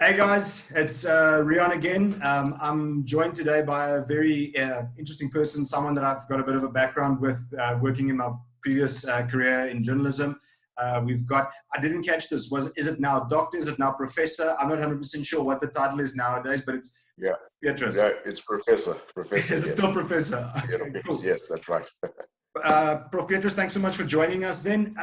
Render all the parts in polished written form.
Hey guys, it's Rion again. I'm joined today by a very interesting person, someone that I've got a bit of a background with, working in my previous career in journalism. I didn't catch this, is it now doctor, is it now professor? I'm not 100% sure what the title is nowadays, but it's Yeah, Petrus. yeah, it's professor. Professor, Is it yes. still professor? Theodore Okay, Petrus, cool. yes, that's right. Prof Petrus, thanks so much for joining us then.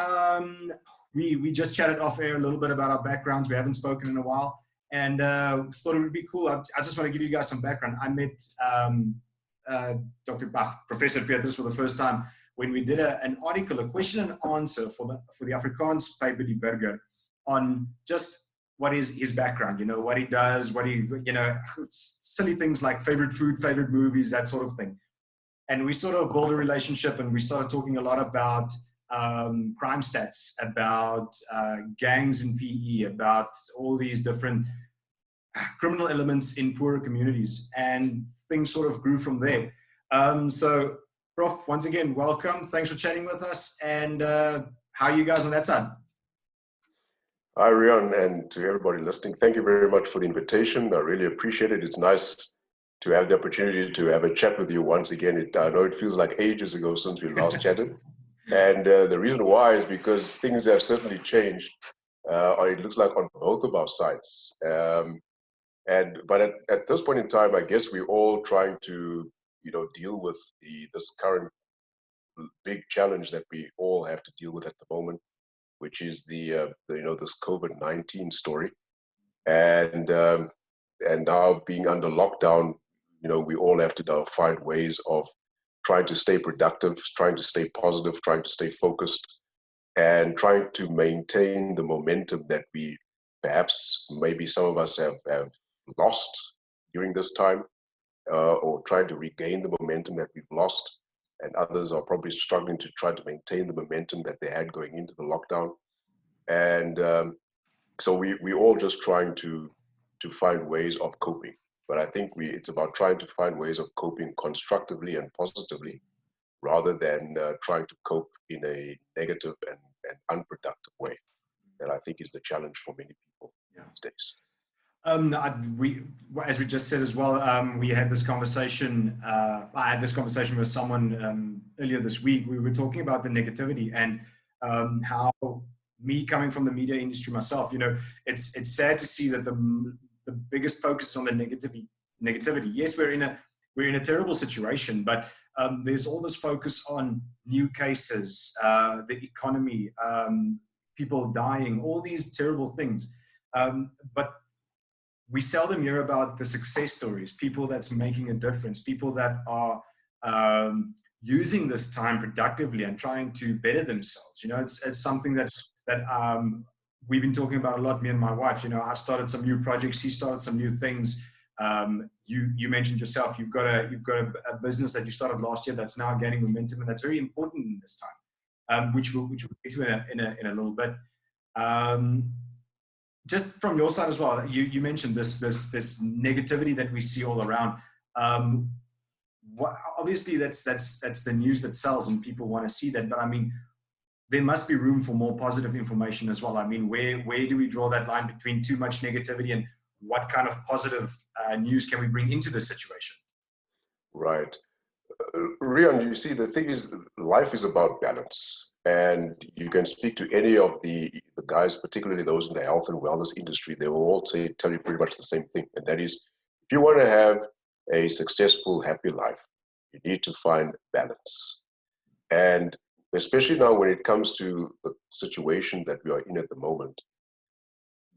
We just chatted off air a little bit about our backgrounds. We haven't spoken in a while. And thought it would be cool. I just want to give you guys some background. I met Professor Petrus for the first time when we did an article, a question and answer for the Afrikaans paper Die Burger on just what is his background, what he does, silly things like favorite food, favorite movies, that sort of thing. And we sort of built a relationship, and we started talking a lot about crime stats, about gangs in PE, about all these different criminal elements in poorer communities, and things sort of grew from there. So, Prof, once again, welcome. Thanks for chatting with us. And how are you guys on that side? Hi, Rion, and to everybody listening, thank you very much for the invitation. I really appreciate it. It's nice to have the opportunity to have a chat with you once again. I know it feels like ages ago since we last chatted. And the reason why is because things have certainly changed, or it looks like on both of our sides. But at this point in time, I guess we're all trying to, deal with this current big challenge that we all have to deal with at the moment, which is this COVID-19 story, and now being under lockdown, we all have to now find ways of trying to stay productive, trying to stay positive, trying to stay focused, and trying to maintain the momentum that we perhaps maybe some of us have lost during this time, or trying to regain the momentum that we've lost. And others are probably struggling to try to maintain the momentum that they had going into the lockdown. And so we all just trying to find ways of coping. But I think it's about trying to find ways of coping constructively and positively, rather than trying to cope in a negative and unproductive way. That I think is the challenge for many people these days. As we just said as well, we had this conversation. I had this conversation with someone earlier this week. We were talking about the negativity and how me coming from the media industry myself, it's sad to see that the biggest focus is on the negativity. Yes, we're in a terrible situation, but there's all this focus on new cases, the economy, people dying, all these terrible things. But we seldom hear about the success stories, people that's making a difference, people that are using this time productively and trying to better themselves. It's something that we've been talking about a lot, me and my wife. I've started some new projects, she started some new things. You mentioned yourself, you've got a business that you started last year that's now gaining momentum, and that's very important in this time, which we'll get to in a little bit. Just from your side as well, you mentioned this negativity that we see all around. Obviously, that's the news that sells, and people want to see that. But I mean, there must be room for more positive information as well. I mean, where do we draw that line between too much negativity and what kind of positive news can we bring into this situation? Right. Rian, you see, the thing is, life is about balance. And you can speak to any of the guys, particularly those in the health and wellness industry, they will all tell you pretty much the same thing. And that is, if you want to have a successful, happy life, you need to find balance. And especially now when it comes to the situation that we are in at the moment,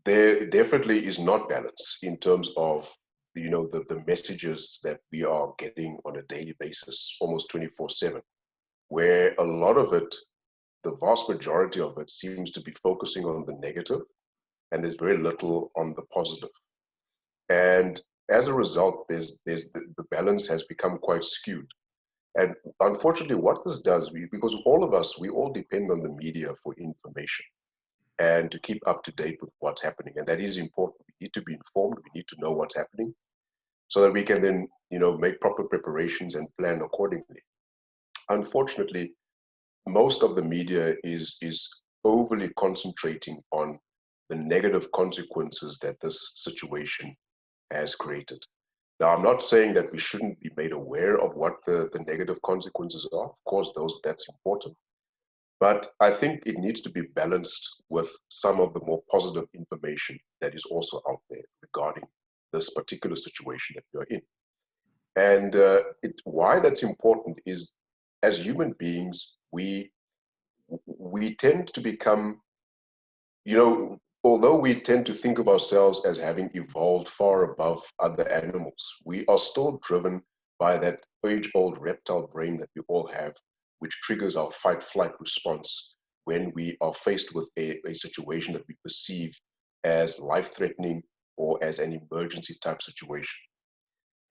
there definitely is not balance in terms of the messages that we are getting on a daily basis, almost 24/7, where a lot of it, the vast majority of it, seems to be focusing on the negative, and there's very little on the positive. And as a result, the balance has become quite skewed. And unfortunately, what this does, because all of us, we all depend on the media for information and to keep up to date with what's happening. And that is important. We need to be informed. We need to know what's happening so that we can then, make proper preparations and plan accordingly. Unfortunately, most of the media is overly concentrating on the negative consequences that this situation has created. Now, I'm not saying that we shouldn't be made aware of what the negative consequences are. Of course, that's important. But I think it needs to be balanced with some of the more positive information that is also out there regarding this particular situation that we are in. And why that's important is, as human beings, we tend to become, although we tend to think of ourselves as having evolved far above other animals, we are still driven by that age-old reptile brain that we all have, which triggers our fight-flight response when we are faced with a situation that we perceive as life-threatening or as an emergency type situation.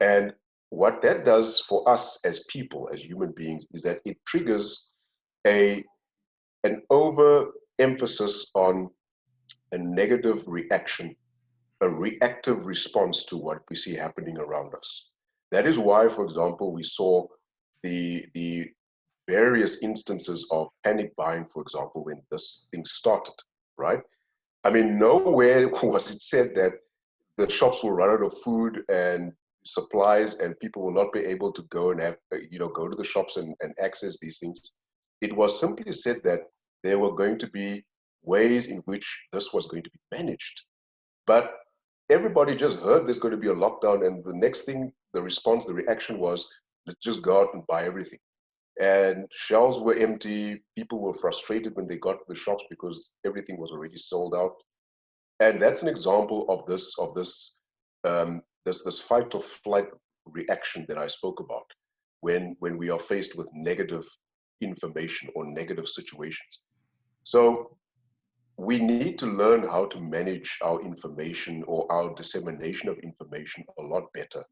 And what that does for us as people, as human beings, is that it triggers an overemphasis on a negative reaction, a reactive response to what we see happening around us. That is why, for example, we saw the various instances of panic buying, for example, when this thing started, right? I mean, nowhere was it said that the shops will run out of food and supplies and people will not be able to go and have, go to the shops and access these things. It was simply said that there were going to be ways in which this was going to be managed. But everybody just heard there's going to be a lockdown, and the next thing, the response, the reaction was, let's just go out and buy everything. And shelves were empty. People were frustrated when they got to the shops because everything was already sold out. And that's an example of this fight or flight reaction that I spoke about when we are faced with negative information or negative situations. So we need to learn how to manage our information or our dissemination of information a lot better,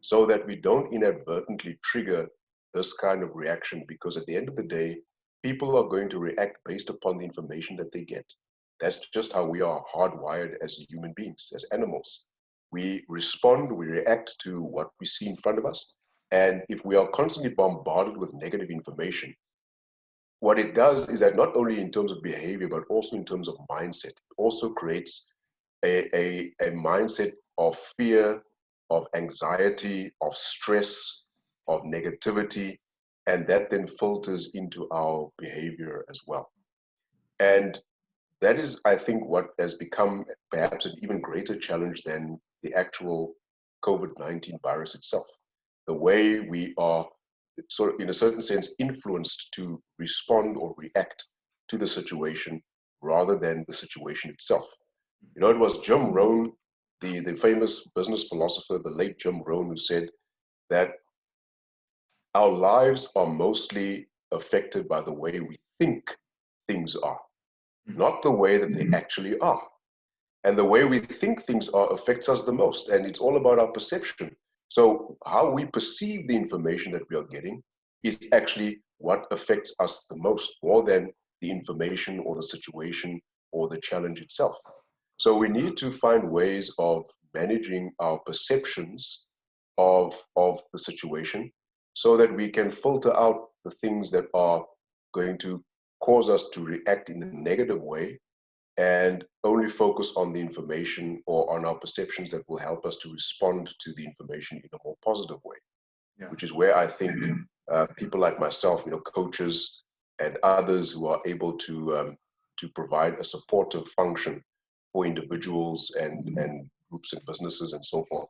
so that we don't inadvertently trigger this kind of reaction, because at the end of the day, people are going to react based upon the information that they get. That's just how we are hardwired as human beings, as animals. We respond, we react to what we see in front of us. And if we are constantly bombarded with negative information, what it does is that not only in terms of behavior, but also in terms of mindset, it also creates a mindset of fear, of anxiety, of stress, of negativity, and that then filters into our behavior as well. And that is, I think, what has become perhaps an even greater challenge than the actual COVID-19 virus itself. The way we are sort of, in a certain sense, influenced to respond or react to the situation rather than the situation itself. You know, it was Jim Rohn, the famous business philosopher, the late Jim Rohn, who said that our lives are mostly affected by the way we think things are, not the way that they actually are. And the way we think things are affects us the most. And it's all about our perception. So how we perceive the information that we are getting is actually what affects us the most, more than the information or the situation or the challenge itself. So we need to find ways of managing our perceptions of the situation, so that we can filter out the things that are going to cause us to react in a negative way, and only focus on the information or on our perceptions that will help us to respond to the information in a more positive way. Yeah. Which is where I think people like myself, coaches and others who are able to provide a supportive function for individuals and groups and businesses and so forth,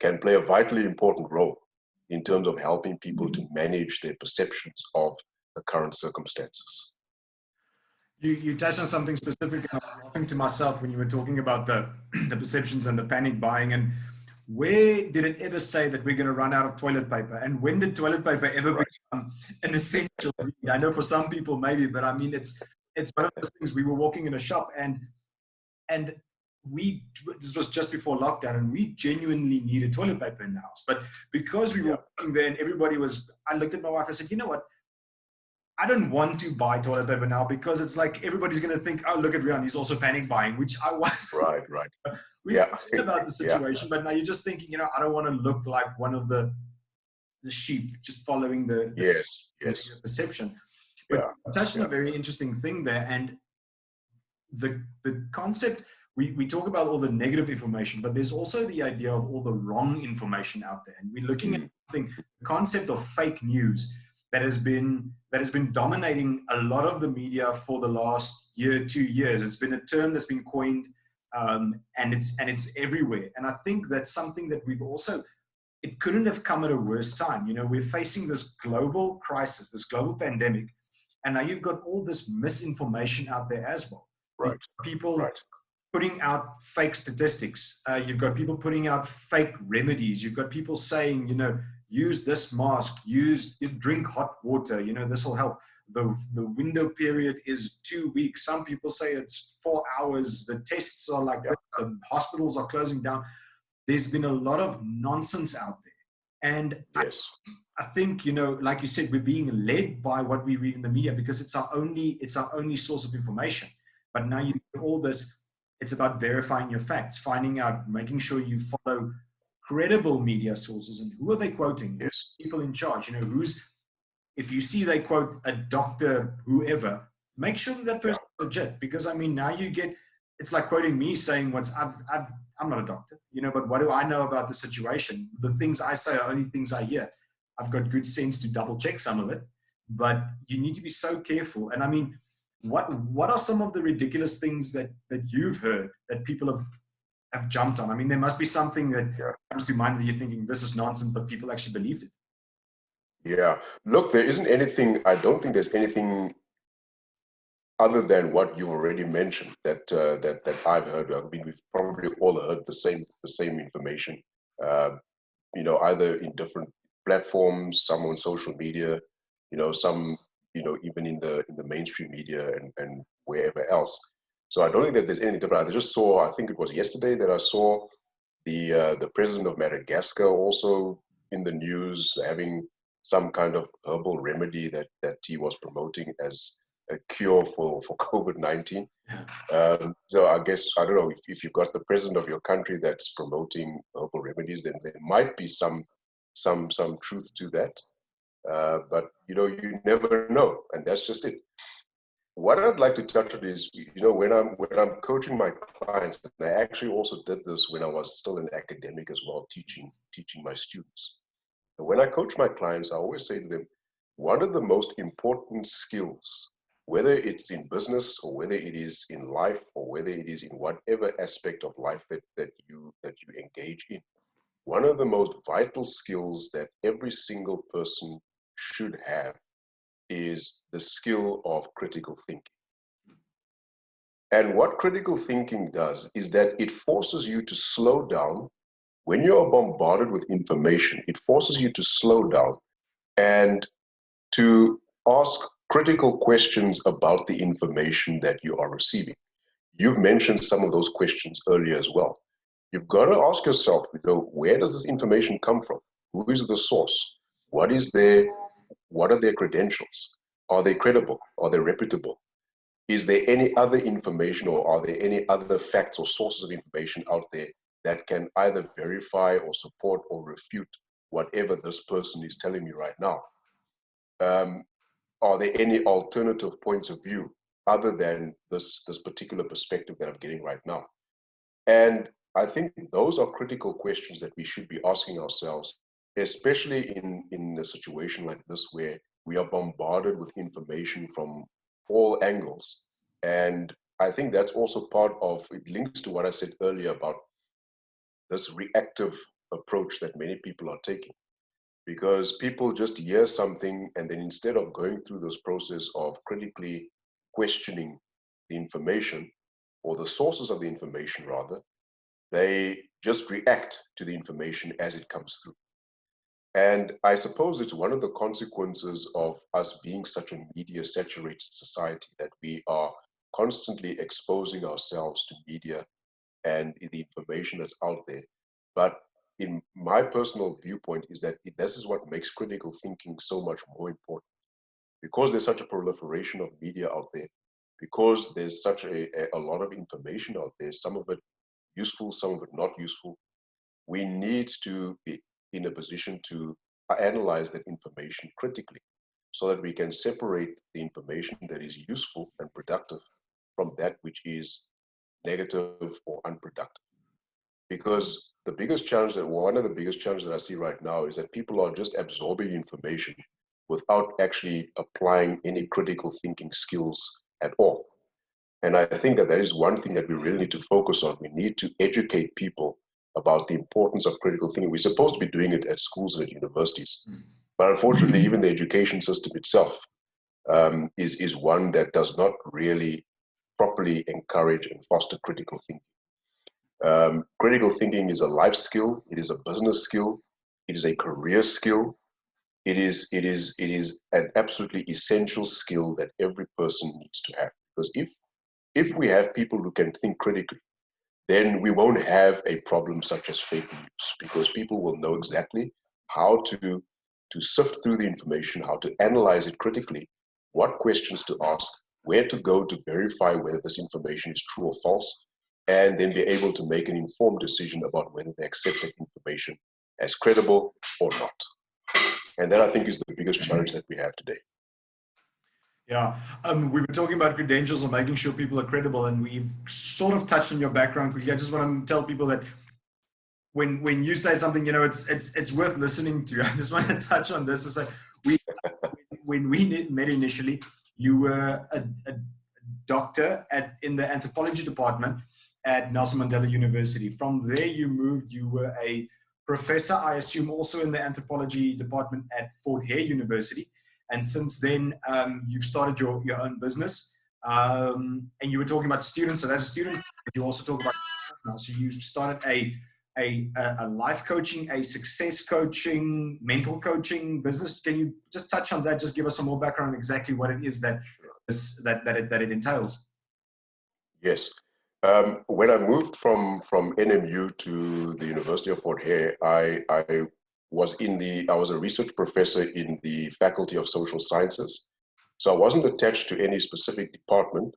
can play a vitally important role in terms of helping people to manage their perceptions of the current circumstances. You touched on something specific, and I was laughing to myself when you were talking about the perceptions and the panic buying. And where did it ever say that we're going to run out of toilet paper? And when did toilet paper ever become an essential need? I know for some people maybe, but I mean, it's one of those things. We were walking in a shop, and this was just before lockdown, and we genuinely needed toilet paper in the house. But because we were walking there and everybody was, I looked at my wife, I said, you know what? I don't want to buy toilet paper now, because it's like everybody's going to think, oh, look at Rian, he's also panic buying, which I was. Right. We were talking about the situation, but now you're just thinking, I don't want to look like one of the sheep just following the perception. But you touched on a very interesting thing there, and the concept, we talk about all the negative information, but there's also the idea of all the wrong information out there. And we're looking at something, the concept of fake news that has been dominating a lot of the media for the last year, 2 years. It's been a term that's been coined, and it's everywhere. And I think that's something that we've also, it couldn't have come at a worse time. You know, we're facing this global crisis, this global pandemic, and now you've got all this misinformation out there as well. Right. People putting out fake statistics. You've got people putting out fake remedies. You've got people saying, you know, use this mask, drink hot water, you know, this will help. The window period is 2 weeks. Some people say it's 4 hours. The tests are like this. The hospitals are closing down. There's been a lot of nonsense out there. And I think, you know, like you said, we're being led by what we read in the media because it's our only source of information. But now you have all this, it's about verifying your facts, finding out, making sure you follow credible media sources. And who are they quoting? People in charge, you know, if you see they quote a doctor, whoever, make sure that person's legit. Because I mean, now it's like quoting me saying I'm not a doctor, you know, but what do I know about the situation? The things I say are only things I hear. I've got good sense to double check some of it, but you need to be so careful. And I mean, what are some of the ridiculous things that you've heard that people have jumped on? I mean, there must be something that comes to mind that you're thinking this is nonsense, but people actually believed it. Yeah, look, there isn't anything, I don't think there's anything other than what you already mentioned that that I've heard. I mean, we've probably all heard the same information, you know, either in different platforms, some on social media, you know, some, you know, even in the mainstream media and wherever else. So I don't think that there's anything different. I just saw, I think it was yesterday that I saw the president of Madagascar also in the news having some kind of herbal remedy that he was promoting as a cure for COVID-19. So I guess, I don't know, if you've got the president of your country that's promoting herbal remedies, then there might be some truth to that. But, you know, you never know, and that's just it. What I'd like to touch on is, you know, when I'm coaching my clients, and I actually also did this when I was still an academic as well, teaching my students. And when I coach my clients, I always say to them, one of the most important skills, whether it's in business or whether it is in life or whether it is in whatever aspect of life that you engage in, one of the most vital skills that every single person should have is the skill of critical thinking. And what critical thinking does is that it forces you to slow down. When you are bombarded with information, it forces you to slow down and to ask critical questions about the information that you are receiving. You've mentioned some of those questions earlier as well. You've got to ask yourself, you know, where does this information come from? Who is the source? What are their credentials? Are they credible? Are they reputable? Is there any other information, or are there any other facts or sources of information out there that can either verify or support or refute whatever this person is telling me right now? Are there any alternative points of view other than this particular perspective that I'm getting right now? And I think those are critical questions that we should be asking ourselves, especially in a situation like this where we are bombarded with information from all angles. And I think that's also part of, it links to what I said earlier about this reactive approach that many people are taking. Because people just hear something, and then instead of going through this process of critically questioning the information, or the sources of the information rather, they just react to the information as it comes through. And I suppose it's one of the consequences of us being such a media-saturated society that we are constantly exposing ourselves to media and the information that's out there. But in my personal viewpoint is that this is what makes critical thinking so much more important. Because there's such a proliferation of media out there, because there's such a lot of information out there, some of it useful, some of it not useful, we need to be in a position to analyze that information critically so that we can separate the information that is useful and productive from that which is negative, or unproductive. Because the biggest challenge that one of the biggest challenges that I see right now is that people are just absorbing information without actually applying any critical thinking skills at all. And I think that that is one thing that we really need to focus on. We need to educate people about the importance of critical thinking. We're supposed to be doing it at schools and at universities. But unfortunately, even the education system itself is one that does not really properly encourage and foster critical thinking. Critical thinking is a life skill. It is a business skill. It is a career skill. It is an absolutely essential skill that every person needs to have. Because if we have people who can think critically, then we won't have a problem such as fake news, because people will know exactly how to sift through the information, how to analyze it critically, what questions to ask, where to go to verify whether this information is true or false, and then be able to make an informed decision about whether they accept that information as credible or not. And that, I think, is the biggest challenge that we have today. Yeah, we were talking about credentials and making sure people are credible, and we've sort of touched on your background quickly. I just want to tell people that when you say something, it's worth listening to. I just want to touch on this. It's like when we met initially, you were a doctor in the anthropology department at Nelson Mandela University. From there, you moved. You were a professor, I assume, also in the anthropology department at Fort Hare University. And since then, you've started your own business. And you were talking about students. So as a student, you also talk about now. So you've started a life coaching, a success coaching, mental coaching business. Can you just touch on that? Just give us some more background on exactly what it is that it entails. Yes. When I moved from NMU to the University of Fort Hare, I was a research professor in the Faculty of Social Sciences. So I wasn't attached to any specific department.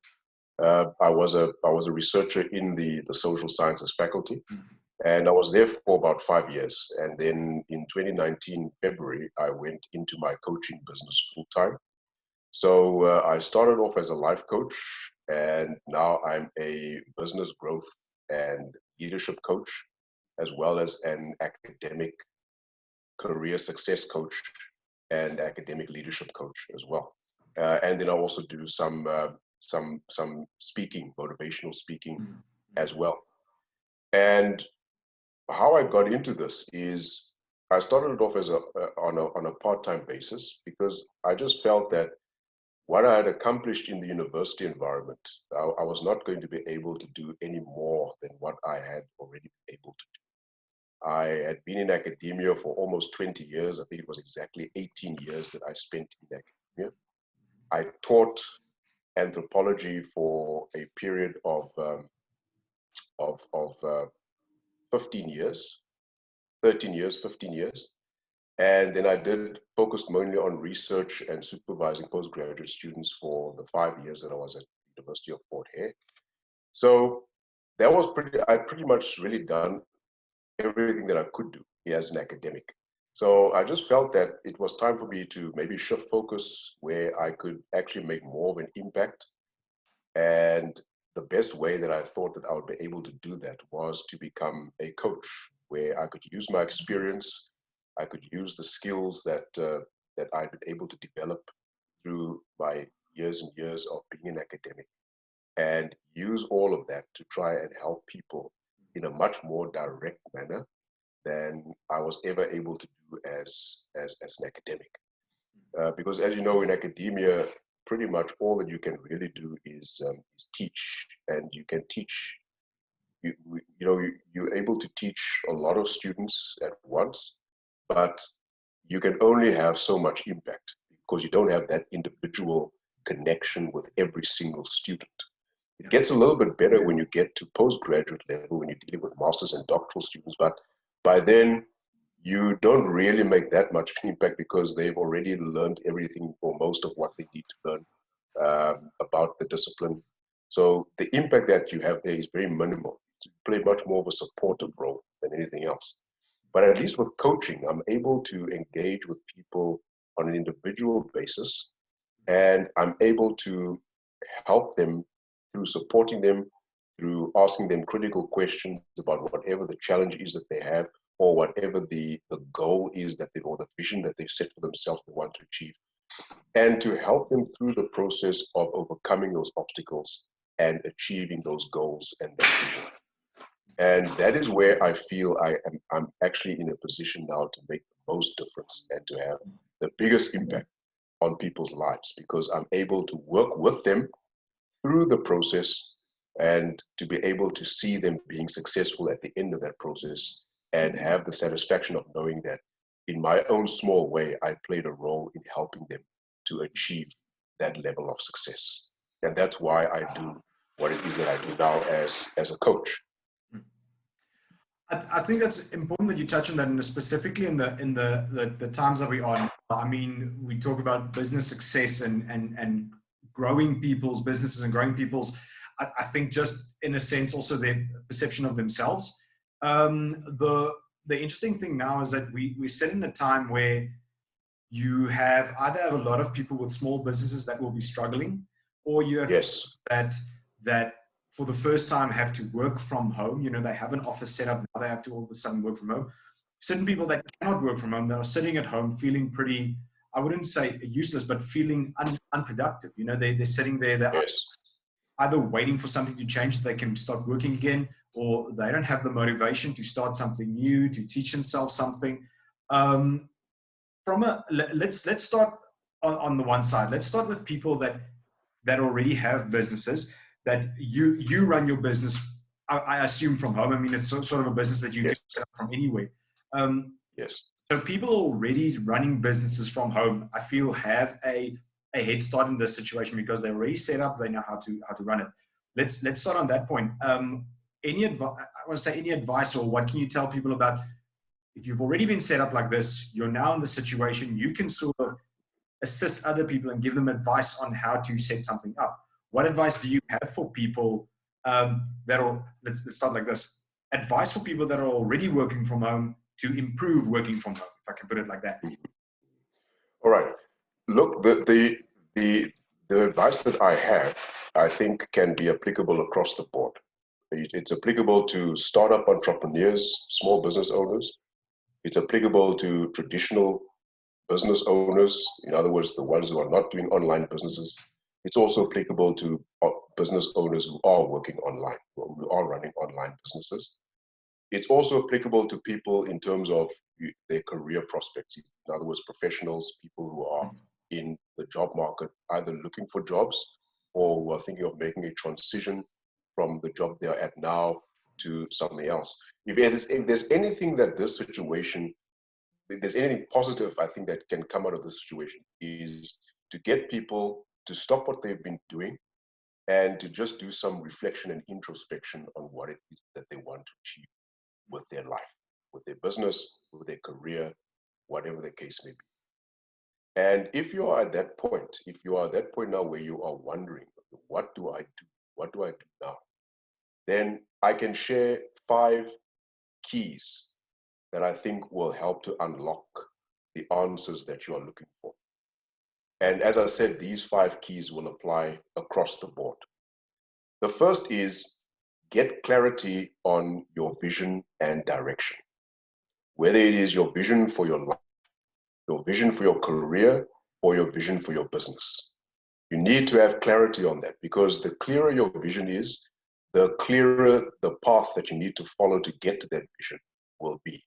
I was a researcher in the social sciences faculty, and I was there for about 5 years. And then in 2019 February, I went into my coaching business full time. So I started off as a life coach, and now I'm a business growth and leadership coach, as well as an academic career success coach and academic leadership coach as well. And then I also do some speaking, motivational speaking as well. And how I got into this is I started it off as on a part-time basis, because I just felt that what I had accomplished in the university environment, I was not going to be able to do any more than what I had already been able to do. I had been in academia for almost 20 years. I think it was exactly 18 years that I spent in academia. I taught anthropology for a period of 15 years, 13 years, 15 years. And then I did focus mainly on research and supervising postgraduate students for the 5 years that I was at the University of Fort Hare. So that was I pretty much really done everything that I could do as an academic. So I just felt that it was time for me to maybe shift focus where I could actually make more of an impact. And the best way that I thought that I would be able to do that was to become a coach, where I could use my experience, I could use the skills that I've been able to develop through my years and years of being an academic, and use all of that to try and help people in a much more direct manner than I was ever able to do as an academic. Because as you know, in academia, pretty much all that you can really do is teach, and you can teach. You're able to teach a lot of students at once, but you can only have so much impact because you don't have that individual connection with every single student. It gets a little bit better when you get to postgraduate level, when you're dealing with masters and doctoral students, but by then you don't really make that much impact because they've already learned everything or most of what they need to learn about the discipline. So the impact that you have there is very minimal. You play much more of a supportive role than anything else. But at least with coaching, I'm able to engage with people on an individual basis, and I'm able to help them through supporting them through asking them critical questions about whatever the challenge is that they have, or whatever the goal is that they, or the vision that they've set for themselves they want to achieve, and to help them through the process of overcoming those obstacles and achieving those goals and that vision. And that is where I feel I'm actually in a position now to make the most difference and to have the biggest impact on people's lives, because I'm able to work with them through the process and to be able to see them being successful at the end of that process and have the satisfaction of knowing that in my own small way, I played a role in helping them to achieve that level of success. And that's why I do what it is that I do now as a coach. I think that's important that you touch on that, and specifically in the times that we are now. I mean, we talk about business success and growing people's businesses and growing people's. I think just in a sense also their perception of themselves. The interesting thing now is that we sit in a time where you either have a lot of people with small businesses that will be struggling, or you have Yes. that for the first time have to work from home. You know, they have an office set up, now they have to all of a sudden work from home. Certain people that cannot work from home, that are sitting at home feeling pretty, I wouldn't say useless, but feeling unproductive. You know, they're sitting there, they're Yes. either waiting for something to change so they can start working again, or they don't have the motivation to start something new, to teach themselves something. Let's start on the one side. Let's start with people that already have businesses, that you run your business, I assume from home. I mean, it's sort of a business that you Yes. can set up from anywhere. Yes. So people already running businesses from home, I feel, have a head start in this situation because they're already set up. They know how to run it. Let's start on that point. Any advice? I want to say any advice, or what can you tell people about if you've already been set up like this? You're now in the situation. You can sort of assist other people and give them advice on how to set something up. What advice do you have for people let's start like this. Advice for people that are already working from home to improve working from home, if I can put it like that. All right. Look, the advice that I have, I think, can be applicable across the board. It's applicable to startup entrepreneurs, small business owners. It's applicable to traditional business owners, in other words, the ones who are not doing online businesses. It's also applicable to business owners who are working online, who are running online businesses. It's also applicable to people in terms of their career prospects. In other words, professionals, people who are in the job market, either looking for jobs or who are thinking of making a transition from the job they're at now to something else. If there's anything that this situation, if there's anything positive, I think, that can come out of this situation, is to get people to stop what they've been doing and to just do some reflection and introspection on what it is that they want to achieve with their life, with their business, with their career, whatever the case may be. And if you are at that point, now where you are wondering, what do I do? What do I do now? Then I can share 5 keys that I think will help to unlock the answers that you are looking for. And as I said, these 5 keys will apply across the board. The first is get clarity on your vision and direction. Whether it is your vision for your life, your vision for your career, or your vision for your business. You need to have clarity on that, because the clearer your vision is, the clearer the path that you need to follow to get to that vision will be.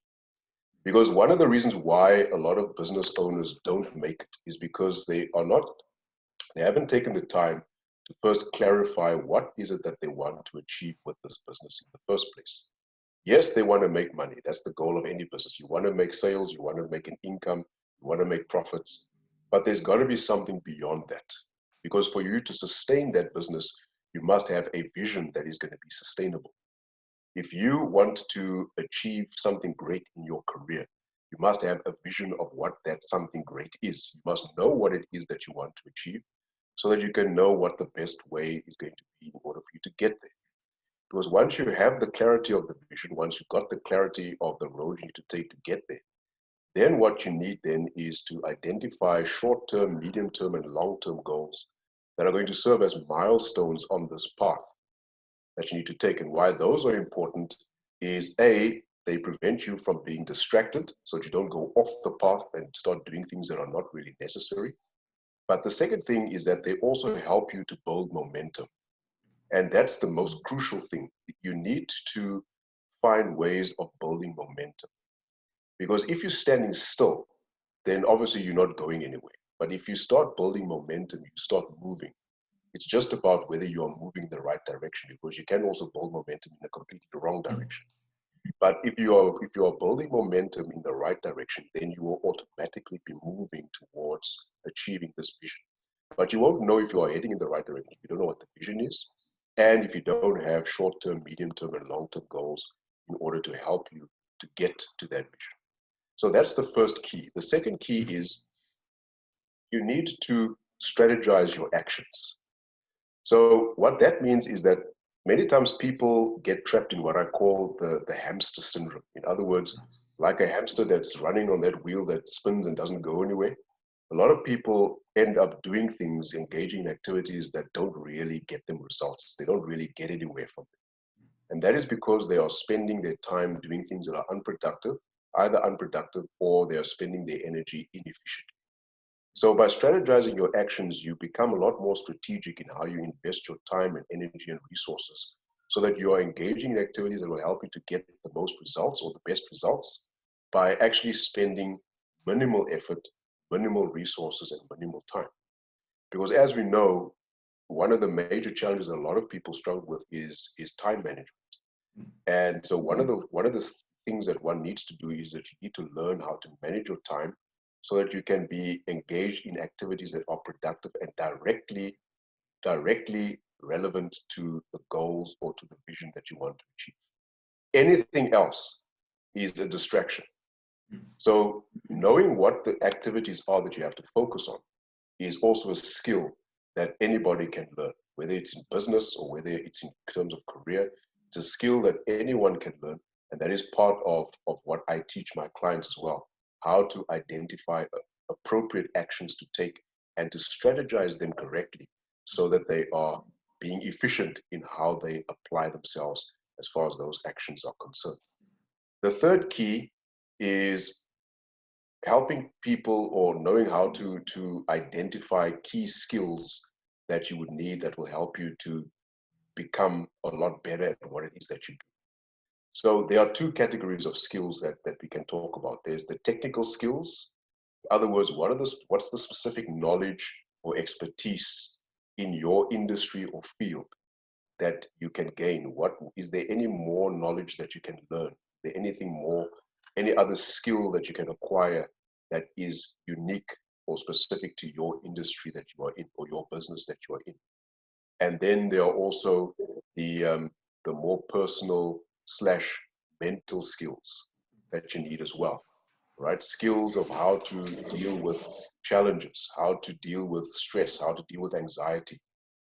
Because one of the reasons why a lot of business owners don't make it is because they haven't taken the time to first clarify what is it that they want to achieve with this business in the first place. Yes, they want to make money. That's the goal of any business. You want to make sales, you want to make an income, you want to make profits, but there's got to be something beyond that. Because for you to sustain that business, you must have a vision that is going to be sustainable. If you want to achieve something great in your career, you must have a vision of what that something great is. You must know what it is that you want to achieve so that you can know what the best way is going to be in order for you to get there. Because once you have the clarity of the vision, once you've got the clarity of the road you need to take to get there, then what you need then is to identify short-term, medium-term, and long-term goals that are going to serve as milestones on this path. that you need to take. And why those are important is A, they prevent you from being distracted so that you don't go off the path and start doing things that are not really necessary. But the second thing is that they also help you to build momentum. And that's the most crucial thing. You need to find ways of building momentum. Because if you're standing still, then obviously you're not going anywhere. But if you start building momentum, you start moving. It's just about whether you are moving in the right direction, because you can also build momentum in a completely wrong direction. But if you are building momentum in the right direction, then you will automatically be moving towards achieving this vision. But you won't know if you are heading in the right direction if you don't know what the vision is, and if you don't have short-term, medium-term, and long-term goals in order to help you to get to that vision. So that's the first key. The second key is you need to strategize your actions. So what that means is that many times people get trapped in what I call the hamster syndrome. In other words, like a hamster that's running on that wheel that spins and doesn't go anywhere. A lot of people end up doing things, engaging in activities that don't really get them results. They don't really get anywhere from it. And that is because they are spending their time doing things that are unproductive, either unproductive or they are spending their energy inefficiently. So by strategizing your actions, you become a lot more strategic in how you invest your time and energy and resources so that you are engaging in activities that will help you to get the most results or the best results by actually spending minimal effort, minimal resources, and minimal time. Because as we know, one of the major challenges that a lot of people struggle with is time management. And so one of the things that one needs to do is that you need to learn how to manage your time so that you can be engaged in activities that are productive and directly relevant to the goals or to the vision that you want to achieve. Anything else is a distraction. So knowing what the activities are that you have to focus on is also a skill that anybody can learn, whether it's in business or whether it's in terms of career. It's a skill that anyone can learn, and that is part of what I teach my clients as well, how to identify appropriate actions to take and to strategize them correctly so that they are being efficient in how they apply themselves as far as those actions are concerned. The third key is helping people or knowing how to identify key skills that you would need that will help you to become a lot better at what it is that you do. So there are two categories of skills that we can talk about. There's the technical skills. In other words, what's the specific knowledge or expertise in your industry or field that you can gain? Is there any more knowledge that you can learn? Is there anything more, any other skill that you can acquire that is unique or specific to your industry that you are in or your business that you are in? And then there are also the more personal / mental skills that you need as well, right? Skills of how to deal with challenges, how to deal with stress, how to deal with anxiety.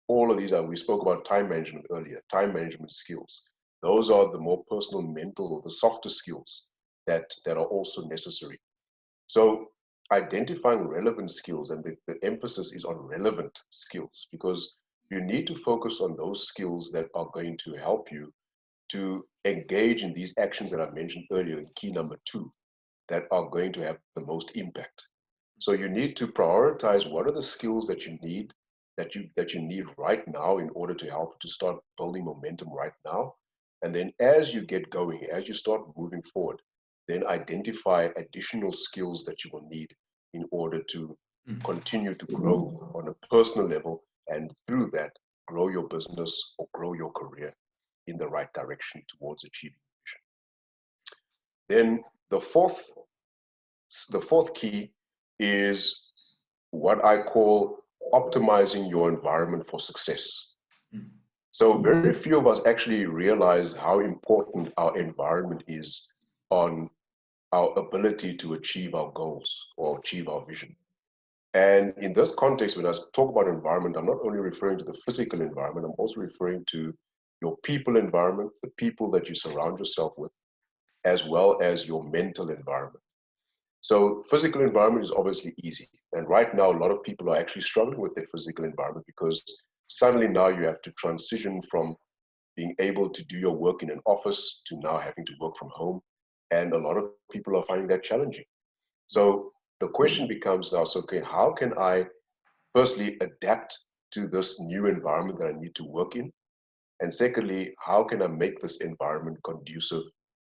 All of these we spoke about time management earlier, time management skills. Those are the more personal, mental, or the softer skills that are also necessary. So identifying relevant skills, and the emphasis is on relevant skills, because you need to focus on those skills that are going to help you to engage in these actions that I mentioned earlier in key number 2, that are going to have the most impact. So you need to prioritize what are the skills that you need, that you need right now in order to help to start building momentum right now. And then as you get going, as you start moving forward, then identify additional skills that you will need in order to continue to grow on a personal level, and through that, grow your business or grow your career in the right direction towards achieving vision. Then the fourth key is what I call optimizing your environment for success. So very few of us actually realize how important our environment is on our ability to achieve our goals or achieve our vision. And in this context, when I talk about environment, I'm not only referring to the physical environment, I'm also referring to your people environment, the people that you surround yourself with, as well as your mental environment. So physical environment is obviously easy. And right now, a lot of people are actually struggling with their physical environment because suddenly now you have to transition from being able to do your work in an office to now having to work from home. And a lot of people are finding that challenging. So the question becomes now, so okay, how can I firstly adapt to this new environment that I need to work in? And secondly, how can I make this environment conducive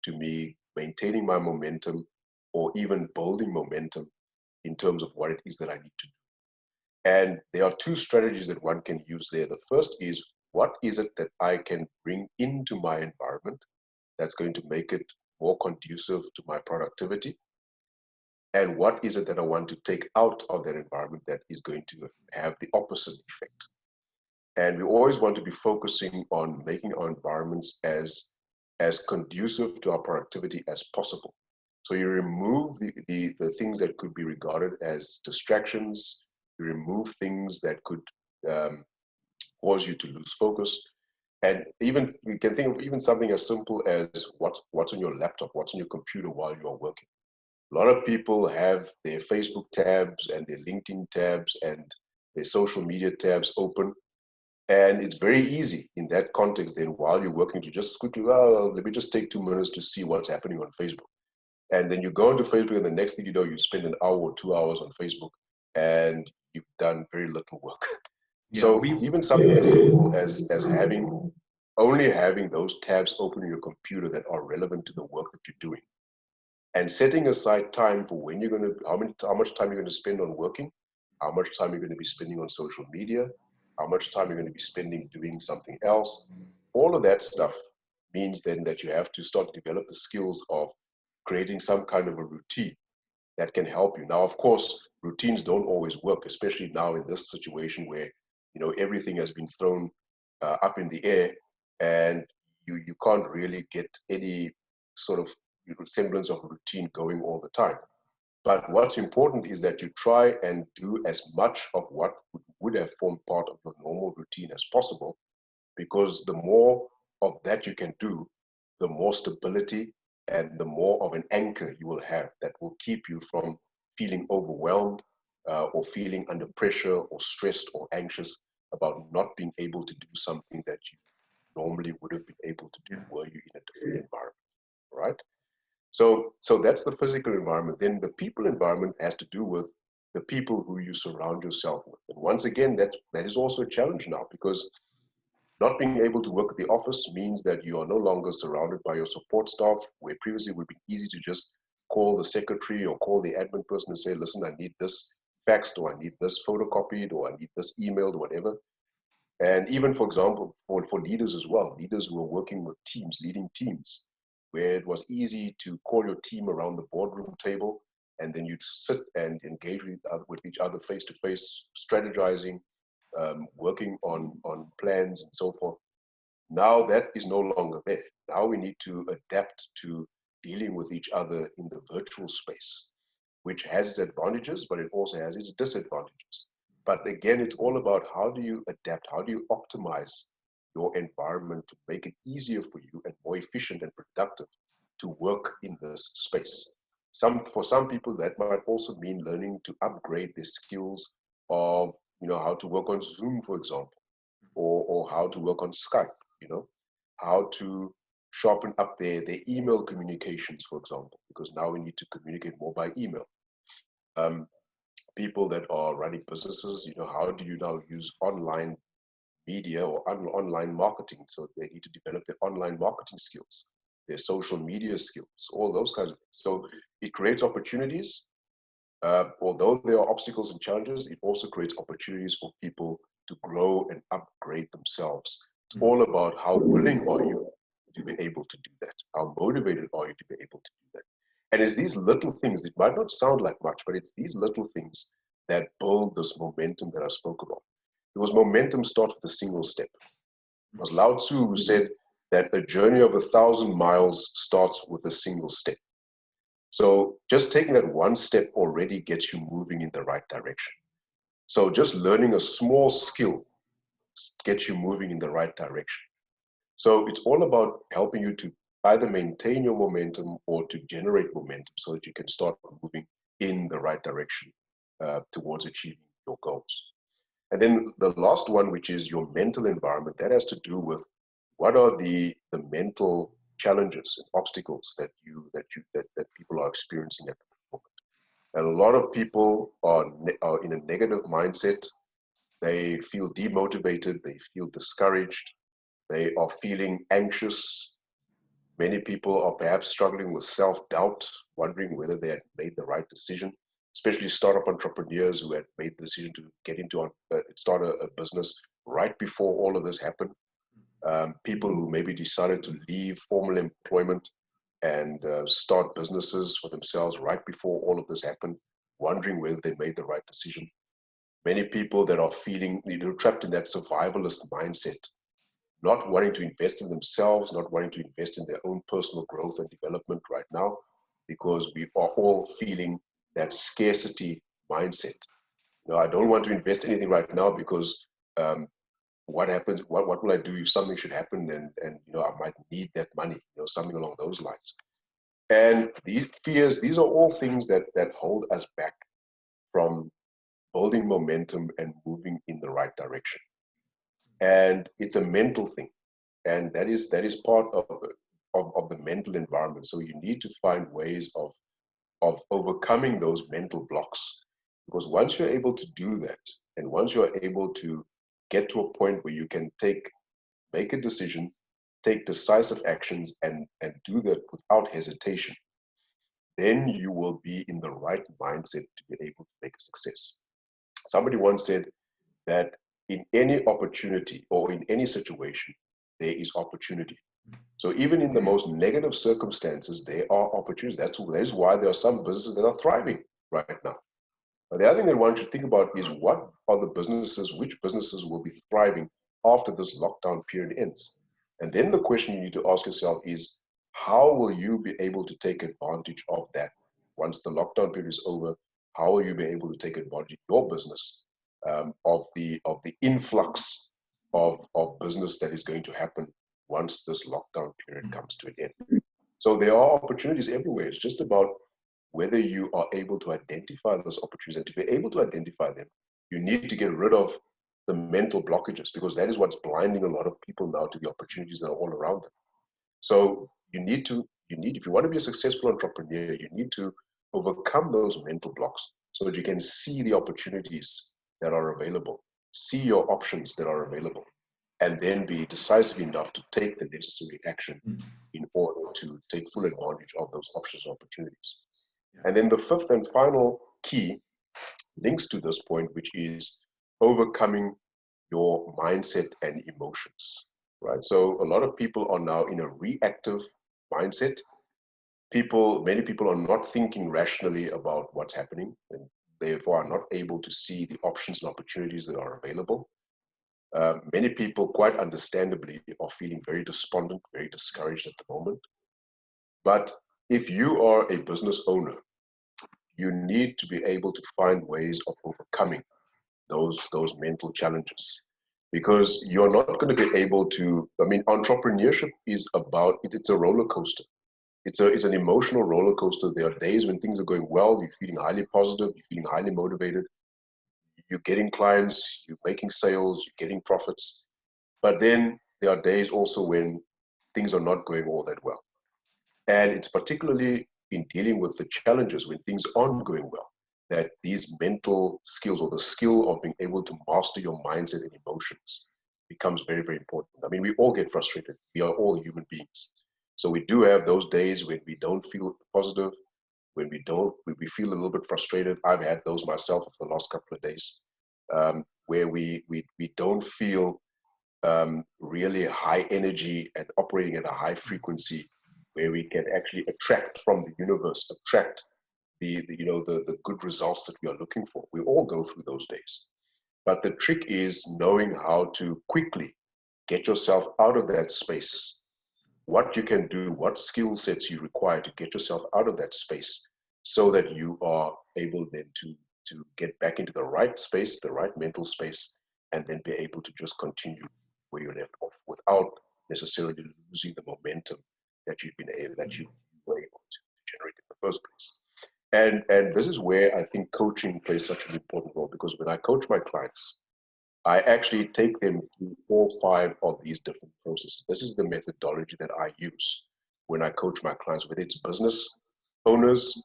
to me maintaining my momentum or even building momentum in terms of what it is that I need to do? And there are two strategies that one can use there. The first is, what is it that I can bring into my environment that's going to make it more conducive to my productivity? And what is it that I want to take out of that environment that is going to have the opposite effect? And we always want to be focusing on making our environments as conducive to our productivity as possible. So you remove the things that could be regarded as distractions, you remove things that could cause you to lose focus. And even you can think of even something as simple as what's on your laptop, what's on your computer while you are working. A lot of people have their Facebook tabs and their LinkedIn tabs and their social media tabs open. And it's very easy in that context then, while you're working, to just quickly, well, let me just take 2 minutes to see what's happening on Facebook. And then you go into Facebook, and the next thing you know, you spend an hour or 2 hours on Facebook, and you've done very little work. Yeah, So even something as simple as only having those tabs open on your computer that are relevant to the work that you're doing, and setting aside time for when you're going to, how much time you're going to spend on working, how much time you're going to be spending on social media, how much time you're going to be spending doing something else. All of that stuff means then that you have to start to develop the skills of creating some kind of a routine that can help you. Now, of course, routines don't always work, especially now in this situation where, you know, everything has been thrown up in the air, and you can't really get any sort of semblance of routine going all the time. But what's important is that you try and do as much of what would have formed part of your normal routine as possible, because the more of that you can do, the more stability and the more of an anchor you will have that will keep you from feeling overwhelmed or feeling under pressure or stressed or anxious about not being able to do something that you normally would have been able to do were you in a different environment, right? So that's the physical environment. Then the people environment has to do with the people who you surround yourself with. And once again, that is also a challenge now, because not being able to work at the office means that you are no longer surrounded by your support staff, where previously it would be easy to just call the secretary or call the admin person and say, listen, I need this faxed, or I need this photocopied, or I need this emailed, or whatever. And even, for example, for leaders as well, leaders who are working with teams, leading teams, where it was easy to call your team around the boardroom table, and then you'd sit and engage with each other face to face, strategizing, working on plans and so forth. Now that is no longer there. Now we need to adapt to dealing with each other in the virtual space, which has its advantages, but it also has its disadvantages. But again, it's all about how do you adapt, how do you optimize your environment to make it easier for you and more efficient and productive to work in this space. For some people, that might also mean learning to upgrade their skills of, how to work on Zoom, for example, or how to work on Skype, how to sharpen up their email communications, for example, because now we need to communicate more by email. People that are running businesses, how do you now use online media or online marketing? So they need to develop their online marketing skills, their social media skills, all those kinds of things. So it creates opportunities. Although there are obstacles and challenges, it also creates opportunities for people to grow and upgrade themselves. It's all about how willing are you to be able to do that? How motivated are you to be able to do that? And it's these little things, it might not sound like much, but it's these little things that build this momentum that I spoke about. Because momentum starts with a single step. It was Lao Tzu who said that a journey of 1,000 miles starts with a single step. So just taking that one step already gets you moving in the right direction. So just learning a small skill gets you moving in the right direction. So it's all about helping you to either maintain your momentum or to generate momentum so that you can start moving in the right direction towards achieving your goals. And then the last one, which is your mental environment, that has to do with what are the mental challenges and obstacles that people are experiencing at the moment. And a lot of people are in a negative mindset. They feel demotivated, they feel discouraged, they are feeling anxious. Many people are perhaps struggling with self-doubt, wondering whether they had made the right decision, especially startup entrepreneurs who had made the decision to get into start a business right before all of this happened. People who maybe decided to leave formal employment and start businesses for themselves right before all of this happened, wondering whether they made the right decision. Many people that are feeling, trapped in that survivalist mindset, not wanting to invest in themselves, not wanting to invest in their own personal growth and development right now, because we are all feeling that scarcity mindset. I don't want to invest anything right now because what happens, what will I do if something should happen and I might need that money, something along those lines. And these fears, these are all things that hold us back from building momentum and moving in the right direction. And it's a mental thing. And that is part of the mental environment. So you need to find ways of overcoming those mental blocks. Because once you're able to do that, and once you're able to get to a point where you can make a decision, take decisive actions, and do that without hesitation, then you will be in the right mindset to be able to make a success. Somebody once said that in any opportunity or in any situation, there is opportunity. So even in the most negative circumstances, there are opportunities. That is why there are some businesses that are thriving right now. But the other thing that one should think about is what are the businesses, which businesses will be thriving after this lockdown period ends? And then the question you need to ask yourself is, how will you be able to take advantage of that? Once the lockdown period is over, how will you be able to take advantage of your business, of the influx of business that is going to happen once this lockdown period comes to an end? So there are opportunities everywhere. It's just about whether you are able to identify those opportunities. And to be able to identify them, you need to get rid of the mental blockages, because that is what's blinding a lot of people now to the opportunities that are all around them. So if you want to be a successful entrepreneur, you need to overcome those mental blocks so that you can see the opportunities that are available, see your options that are available, and then be decisive enough to take the necessary action in order to take full advantage of those options and opportunities. And then the fifth and final key links to this point, which is overcoming your mindset and emotions, right? So a lot of people are now in a reactive mindset. Many people are not thinking rationally about what's happening, and therefore are not able to see the options and opportunities that are available. Many people, quite understandably, are feeling very despondent, very discouraged at the moment. But if you are a business owner, you need to be able to find ways of overcoming those mental challenges, because you're not going to be able to. I mean, entrepreneurship is about it. It's a roller coaster. It's an emotional roller coaster. There are days when things are going well, you're feeling highly positive, you're feeling highly motivated, you're getting clients, you're making sales, you're getting profits. But then there are days also when things are not going all that well. And it's particularly in dealing with the challenges when things aren't going well that these mental skills, or the skill of being able to master your mindset and emotions, becomes very, very important. I mean, we all get frustrated. We are all human beings. So we do have those days when we don't feel positive, when we feel a little bit frustrated. I've had those myself for the last couple of days, where we don't feel really high energy and operating at a high frequency, where we can actually attract from the universe, attract the good results that we are looking for. We all go through those days. But the trick is knowing how to quickly get yourself out of that space, what you can do, what skill sets you require to get yourself out of that space, so that you are able then to get back into the right space, the right mental space, and then be able to just continue where you left off without necessarily losing the momentum that you were able to generate in the first place. And this is where I think coaching plays such an important role, because when I coach my clients, I actually take them through all 5 of these different processes. This is the methodology that I use when I coach my clients, whether it's business owners,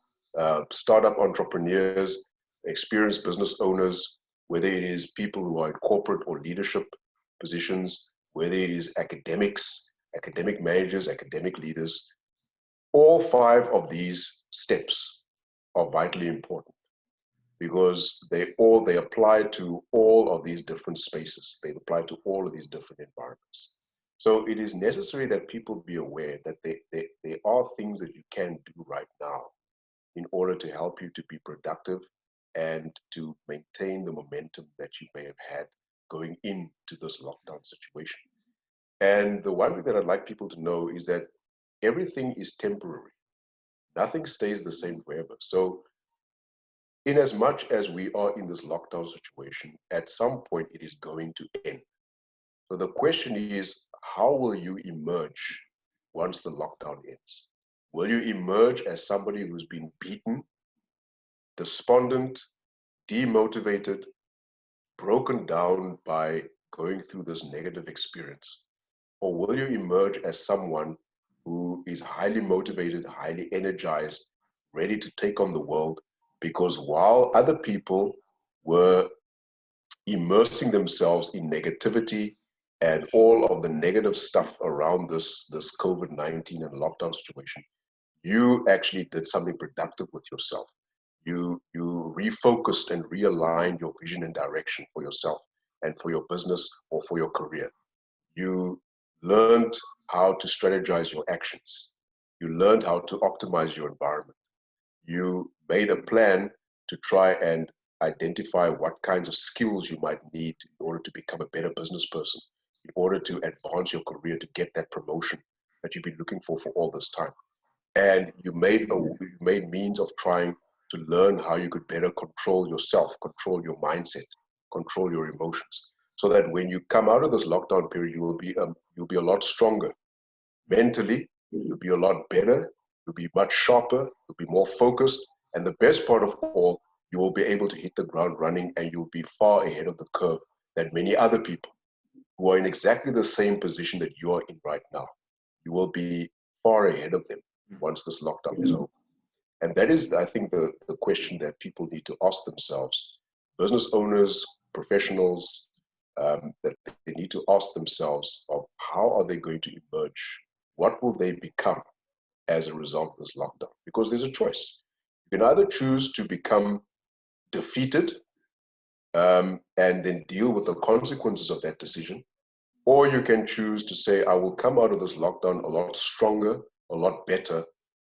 startup entrepreneurs, experienced business owners, whether it is people who are in corporate or leadership positions, whether it is academics, academic managers, academic leaders. All 5 of these steps are vitally important because they apply to all of these different spaces. They apply to all of these different environments. So it is necessary that people be aware that there are things that you can do right now in order to help you to be productive and to maintain the momentum that you may have had going into this lockdown situation. And the one thing that I'd like people to know is that everything is temporary. Nothing stays the same forever. So in as much as we are in this lockdown situation, at some point it is going to end. So the question is, how will you emerge once the lockdown ends? Will you emerge as somebody who's been beaten, despondent, demotivated, broken down by going through this negative experience? Or will you emerge as someone who is highly motivated, highly energized, ready to take on the world? Because while other people were immersing themselves in negativity and all of the negative stuff around this COVID-19 and lockdown situation, you actually did something productive with yourself. You refocused and realigned your vision and direction for yourself and for your business or for your career. You learned how to strategize your actions. You learned how to optimize your environment. You made a plan to try and identify what kinds of skills you might need in order to become a better business person, in order to advance your career, to get that promotion that you've been looking for all this time. And you made means of trying to learn how you could better control yourself, control your mindset, control your emotions, so that when you come out of this lockdown period, you'll be a lot stronger mentally. You'll be a lot better. You'll be much sharper. You'll be more focused. And the best part of all, you will be able to hit the ground running, and you'll be far ahead of the curve than many other people who are in exactly the same position that you are in right now. You will be far ahead of them once this lockdown is over. And that is, I think, the question that people need to ask themselves. Business owners, professionals, that they need to ask themselves of how are they going to emerge? What will they become as a result of this lockdown? Because there's a choice. You can either choose to become defeated and then deal with the consequences of that decision, or you can choose to say, I will come out of this lockdown a lot stronger, a lot better,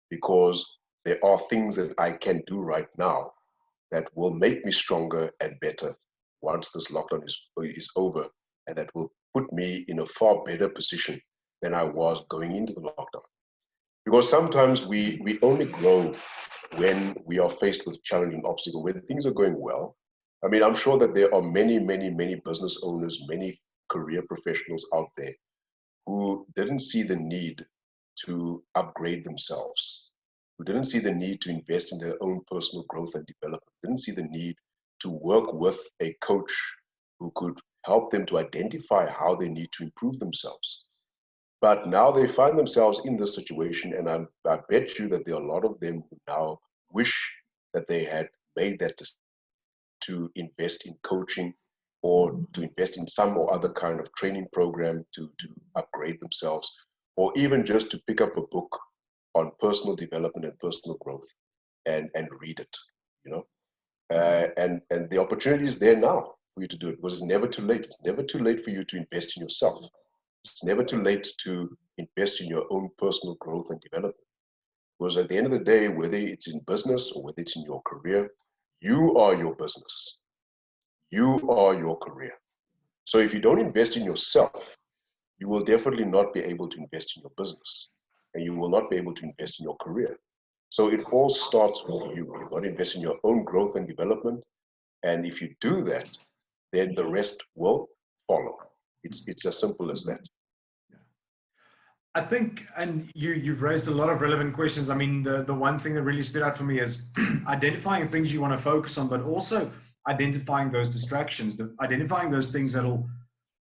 because there are things that I can do right now that will make me stronger and better once this lockdown is over, and that will put me in a far better position than I was going into the lockdown. Because sometimes we only grow when we are faced with challenging obstacles, when things are going well. I mean, I'm sure that there are many, many, many business owners, many career professionals out there who didn't see the need to upgrade themselves, who didn't see the need to invest in their own personal growth and development, didn't see the need to work with a coach who could help them to identify how they need to improve themselves. But now they find themselves in this situation, and I bet you that there are a lot of them who now wish that they had made that decision to invest in coaching or to invest in some or other kind of training program to upgrade themselves, or even just to pick up a book on personal development and personal growth and read it, you know. And the opportunity is there now for you to do it, because it's never too late. It's never too late for you to invest in yourself. It's never too late to invest in your own personal growth and development. Because at the end of the day, whether it's in business or whether it's in your career, you are your business. You are your career. So if you don't invest in yourself, you will definitely not be able to invest in your business, and you will not be able to invest in your career. So it all starts with you. You've got to invest in your own growth and development. And if you do that, then the rest will follow. It's as simple as that. I think, and you've raised a lot of relevant questions. I mean, the one thing that really stood out for me is identifying things you want to focus on, but also identifying those distractions, identifying those things that'll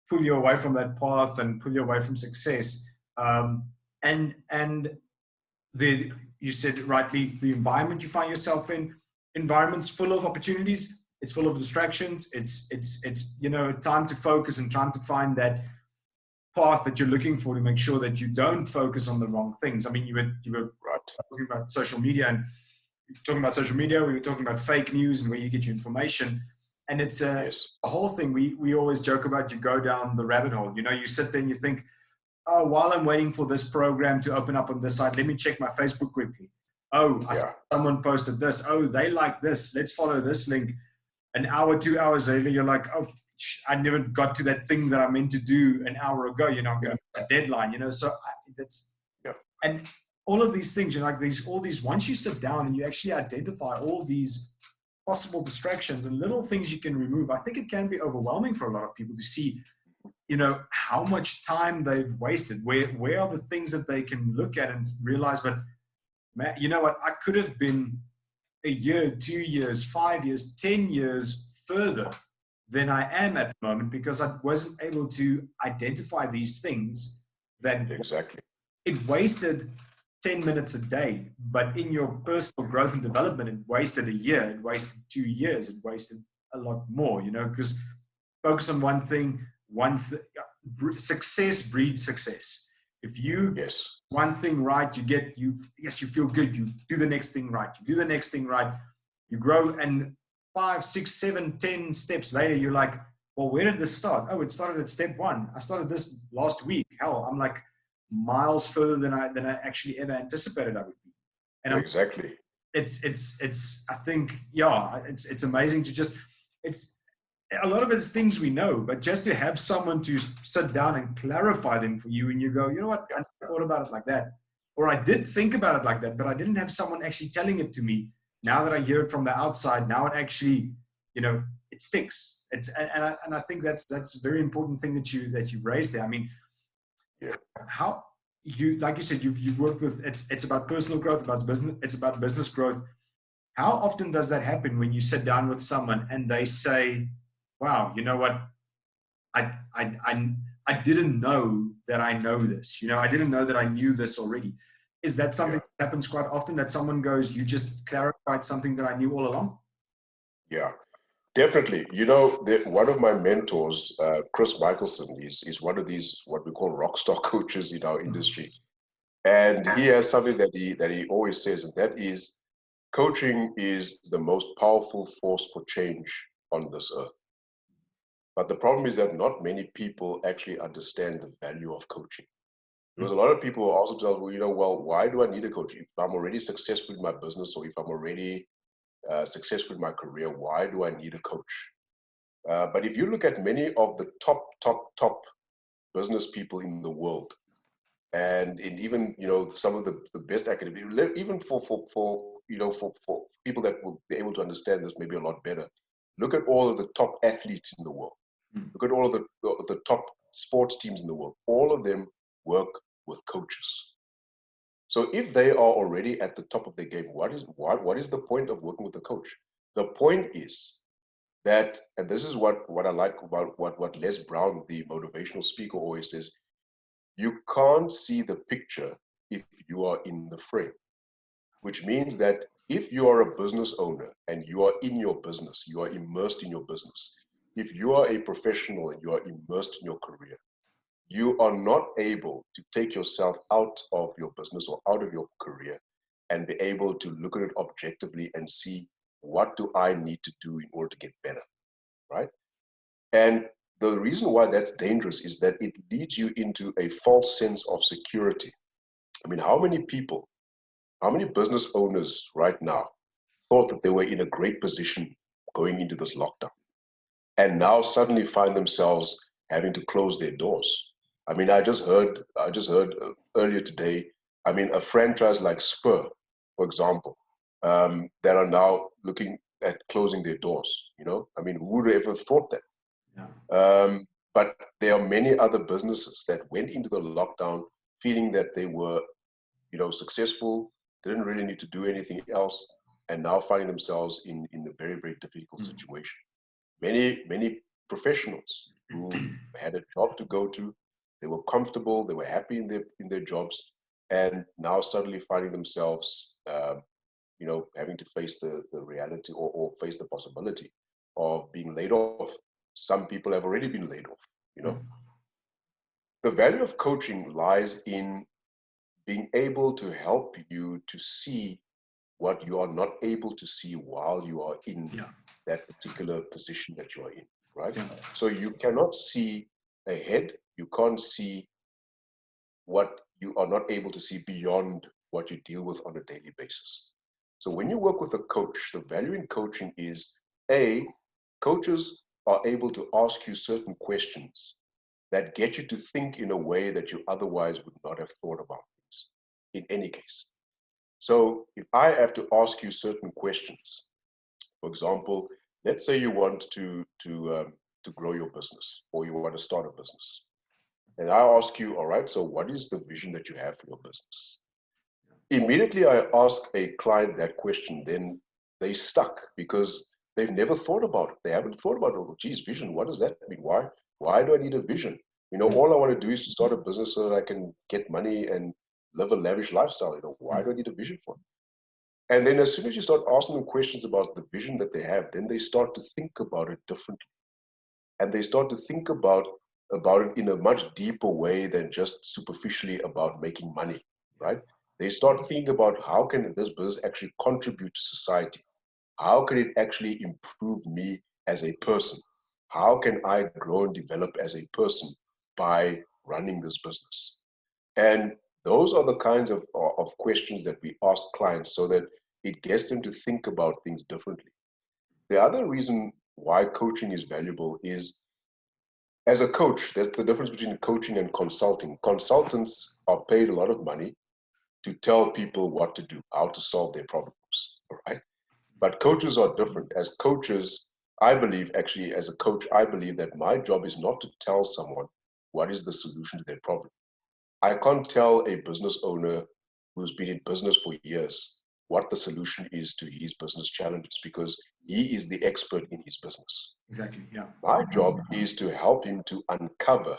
pull you away from that path and pull you away from success. And you said rightly, the environment you find yourself in, environment's full of opportunities. It's full of distractions. It's time to focus and time to find that path that you're looking for to make sure that you don't focus on the wrong things. I mean, you were Right. talking about social media, and talking about social media, we were talking about fake news and where you get your information. And it's a whole thing. We always joke about, you go down the rabbit hole. You sit there and you think, oh, while I'm waiting for this program to open up on this side, let me check my Facebook quickly. Oh, someone posted this. Oh, they like this. Let's follow this link. An hour, 2 hours later, you're like, oh, I never got to that thing that I meant to do an hour ago. I'm going to a deadline, so and all of these things, all these, once you sit down and you actually identify all these possible distractions and little things you can remove, I think it can be overwhelming for a lot of people to see, how much time they've wasted. Where are the things that they can look at and realize, but man, you know what, I could have been a year, 2 years, 5 years, 10 years further than I am at the moment, because I wasn't able to identify these things that it wasted 10 minutes a day, but in your personal growth and development, it wasted a year, it wasted 2 years, it wasted a lot more, because focus on one thing, success breeds success. If you one thing right, you feel good, you do the next thing right, you grow, and 5, 6, 7, 10 steps later, you're like, well, where did this start? Oh, it started at step 1. I started this last week. Hell, I'm like miles further than I actually ever anticipated I would be. And it's I think, it's amazing to just, it's a lot of it is things we know, but just to have someone to sit down and clarify them for you, and you go, you know what, I never thought about it like that. Or I did think about it like that, but I didn't have someone actually telling it to me. Now that I hear it from the outside, now it actually, it sticks. And I think that's a very important thing that you've raised there. I mean, how like you said, you've worked with, it's about personal growth, it's about business growth. How often does that happen when you sit down with someone and they say, wow, you know what, I didn't know that I know this. I didn't know that I knew this already. Is that something that happens quite often, that someone goes, you just clarified something that I knew all along? Yeah, definitely. One of my mentors, Chris Michelson, is one of these, what we call rock star coaches in our industry. And he has something that he always says, and that is, coaching is the most powerful force for change on this earth. But the problem is that not many people actually understand the value of coaching. Because a lot of people ask themselves, well, why do I need a coach? If I'm already successful in my business, or if I'm already successful in my career, why do I need a coach? But if you look at many of the top business people in the world, and even some of the best academic, even for people that will be able to understand this maybe a lot better, look at all of the top athletes in the world. Look at all of the top sports teams in the world. All of them work with coaches. So if they are already at the top of their game, what is the point of working with a coach? The point is that, and this is what I like about what Les Brown, the motivational speaker, always says, you can't see the picture if you are in the frame, which means that if you are a business owner and you are in your business, you are immersed in your business. If you are a professional and you are immersed in your career, you are not able to take yourself out of your business or out of your career and be able to look at it objectively and see, what do I need to do in order to get better, right? And the reason why that's dangerous is that it leads you into a false sense of security. I mean, how many business owners right now thought that they were in a great position going into this lockdown, and now suddenly find themselves having to close their doors? I mean, I just heard earlier today, I mean, a franchise like Spur, for example, that are now looking at closing their doors. I mean, who would have ever thought that? But there are many other businesses that went into the lockdown feeling that they were, successful, didn't really need to do anything else, and now finding themselves in a very, very difficult situation. many professionals who had a job to go to, they were comfortable, they were happy in their jobs, and now suddenly finding themselves, having to face the reality or face the possibility of being laid off. Some people have already been laid off. The value of coaching lies in being able to help you to see what you are not able to see while you are in that particular position that you are in, right? So you cannot see ahead, you can't see what you are not able to see beyond what you deal with on a daily basis. So when you work with a coach, the value in coaching is, A, coaches are able to ask you certain questions that get you to think in a way that you otherwise would not have thought about things, in any case. So if I have to ask you certain questions, for example, let's say you want to grow your business, or you want to start a business. And I ask you, all right, so what is the vision that you have for your business? Immediately I ask a client that question, then they stuck because they've never thought about it. They haven't thought about, oh, geez, vision, what does that mean? Why do I need a vision? All I want to do is to start a business so that I can get money and live a lavish lifestyle. Why do I need a vision for it? And then as soon as you start asking them questions about the vision that they have, then they start to think about it differently. And they start to think about it in a much deeper way than just superficially about making money, right? They start thinking about, how can this business actually contribute to society? How can it actually improve me as a person? How can I grow and develop as a person by running this business? And those are the kinds of questions that we ask clients, so that it gets them to think about things differently. The other reason why coaching is valuable is, as a coach, there's the difference between coaching and consulting. Consultants are paid a lot of money to tell people what to do, how to solve their problems, all right? But coaches are different. As coaches, I believe, actually, as a coach, I believe that my job is not to tell someone what is the solution to their problem. I can't tell a business owner who's been in business for years what the solution is to his business challenges, because he is the expert in his business. Exactly, yeah. My job is to help him to uncover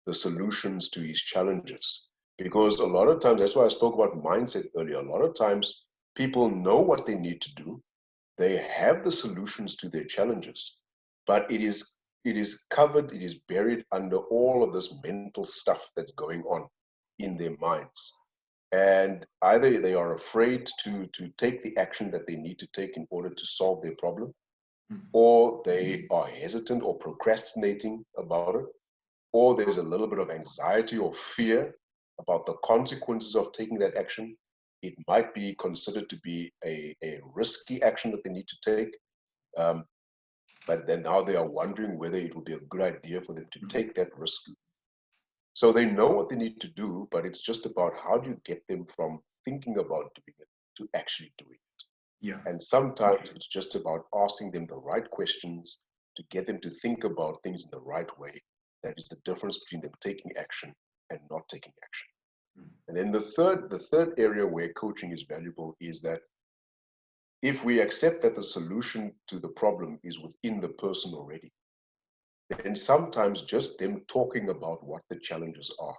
the solutions to his challenges. Because a lot of times, that's why I spoke about mindset earlier, a lot of times people know what they need to do, they have the solutions to their challenges, but it is covered, it is buried under all of this mental stuff that's going on in their minds. And either they are afraid to take the action that they need to take in order to solve their problem, or they are hesitant or procrastinating about it, or there's a little bit of anxiety or fear about the consequences of taking that action. It might be considered to be a risky action that they need to take. But then now they are wondering whether it would be a good idea for them to take that risk. So they know what they need to do, but it's just about, how do you get them from thinking about doing it to actually doing it? Yeah. And sometimes it's just about asking them the right questions to get them to think about things in the right way. That is the difference between them taking action and not taking action. And then the third area where coaching is valuable is that if we accept that the solution to the problem is within the person already, then sometimes just them talking about what the challenges are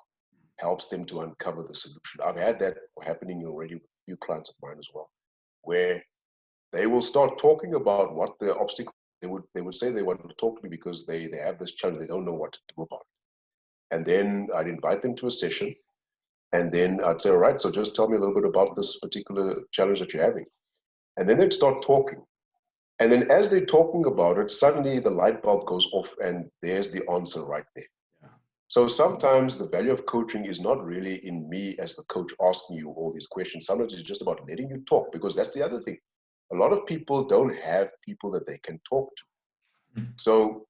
helps them to uncover the solution. I've had that happening already with a few clients of mine as well, where they will start talking about what the obstacle, they would say they want to talk to me because they have this challenge, they don't know what to do about it. And then I'd invite them to a session, and then I'd say, all right, so just tell me a little bit about this particular challenge that you're having. And then they'd start talking. And then as they're talking about it, suddenly the light bulb goes off and there's the answer right there. So sometimes the value of coaching is not really in me as the coach asking you all these questions. Sometimes it's just about letting you talk, because that's the other thing. A lot of people don't have people that they can talk to. So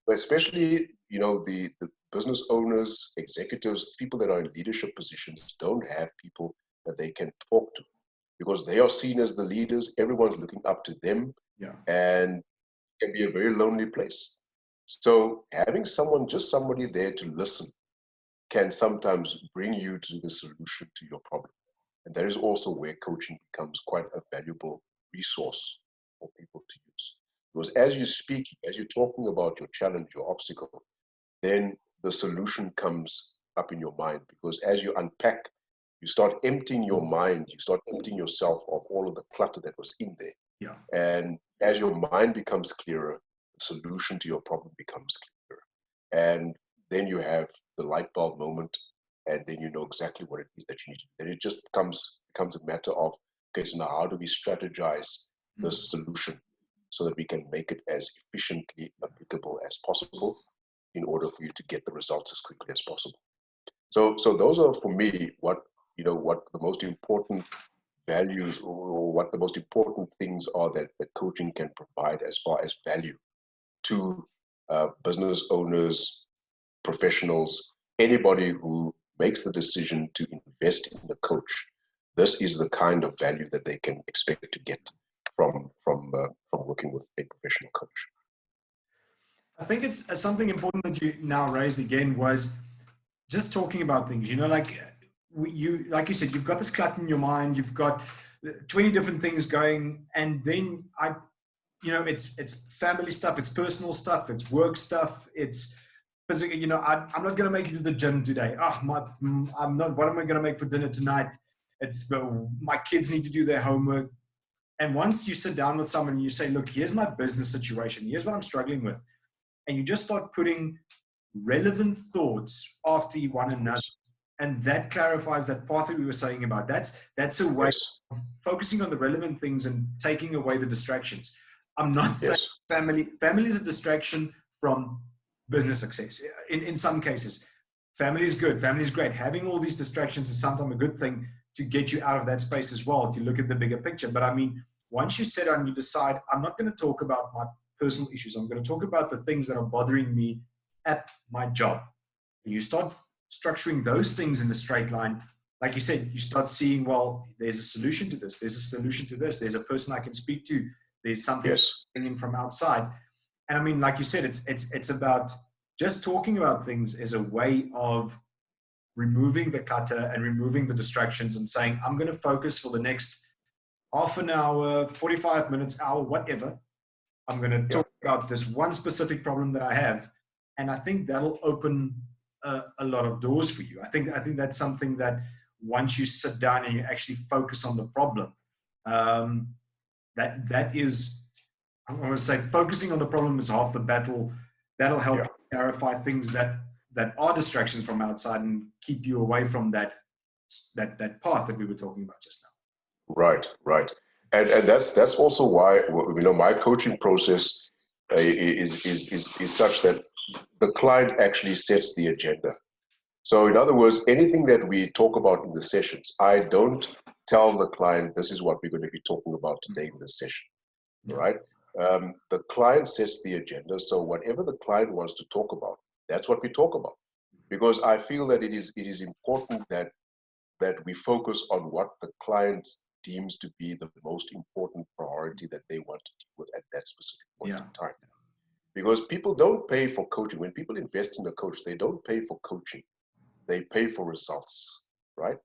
especially, the business owners, executives, people that are in leadership positions don't have people that they can talk to, because they are seen as the leaders. Everyone's looking up to them. Yeah. And it can be a very lonely place. So having somebody there to listen can sometimes bring you to the solution to your problem. And that is also where coaching becomes quite a valuable resource for people to use. Because as you speak, as you're talking about your challenge, your obstacle, then the solution comes up in your mind. Because as you unpack, you start emptying your mind, you start emptying yourself of all of the clutter that was in there. Yeah. And as your mind becomes clearer, the solution to your problem becomes clearer. And then you have the light bulb moment, and then you know exactly what it is that you need to do. Then it just becomes a matter of, okay, so now how do we strategize the solution so that we can make it as efficiently applicable as possible in order for you to get the results as quickly as possible. So those are, for me, what the most important values, or what the most important things are that coaching can provide as far as value to business owners, professionals, anybody who makes the decision to invest in the coach. This is the kind of value that they can expect to get from working with a professional coach. I think it's something important that you now raised again was just talking about things, like like you said, you've got this clutter in your mind, you've got 20 different things going, and then it's family stuff, it's personal stuff, it's work stuff, it's physical, I'm not going to make it to the gym today. I'm not, what am I going to make for dinner tonight? It's my kids need to do their homework. And once you sit down with someone and you say, look, here's my business situation, here's what I'm struggling with, and you just start putting relevant thoughts after one another, and that clarifies that part that we were saying about. That's a way of focusing on the relevant things and taking away the distractions. I'm not saying family is a distraction from business success. In some cases, family is good, family is great. Having all these distractions is sometimes a good thing to get you out of that space as well, to look at the bigger picture. But I mean, once you sit down and you decide, I'm not going to talk about my personal issues, I'm going to talk about the things that are bothering me at my job. And you start structuring those things in a straight line. Like you said, you start seeing, well, there's a solution to this. There's a solution to this. There's a person I can speak to. There's something in from outside. And I mean, like you said, it's about just talking about things as a way of removing the clutter and removing the distractions and saying, I'm going to focus for the next half an hour, 45 minutes, hour, whatever. I'm going to talk about this one specific problem that I have. And I think that'll open a lot of doors for you. I think that's something that once you sit down and you actually focus on the problem, that is, I want to say, focusing on the problem is half the battle. That'll help you clarify things that are distractions from outside and keep you away from that path that we were talking about just now. Right. And that's also why, my coaching process is such that the client actually sets the agenda. So in other words, anything that we talk about in the sessions, I don't tell the client, this is what we're going to be talking about today in this session, right? The client sets the agenda. So whatever the client wants to talk about, that's what we talk about. Because I feel that it is important that we focus on what the client deems to be the most important priority that they want to deal with at that specific point in time. Because people don't pay for coaching. When people invest in a coach, they don't pay for coaching. They pay for results, right?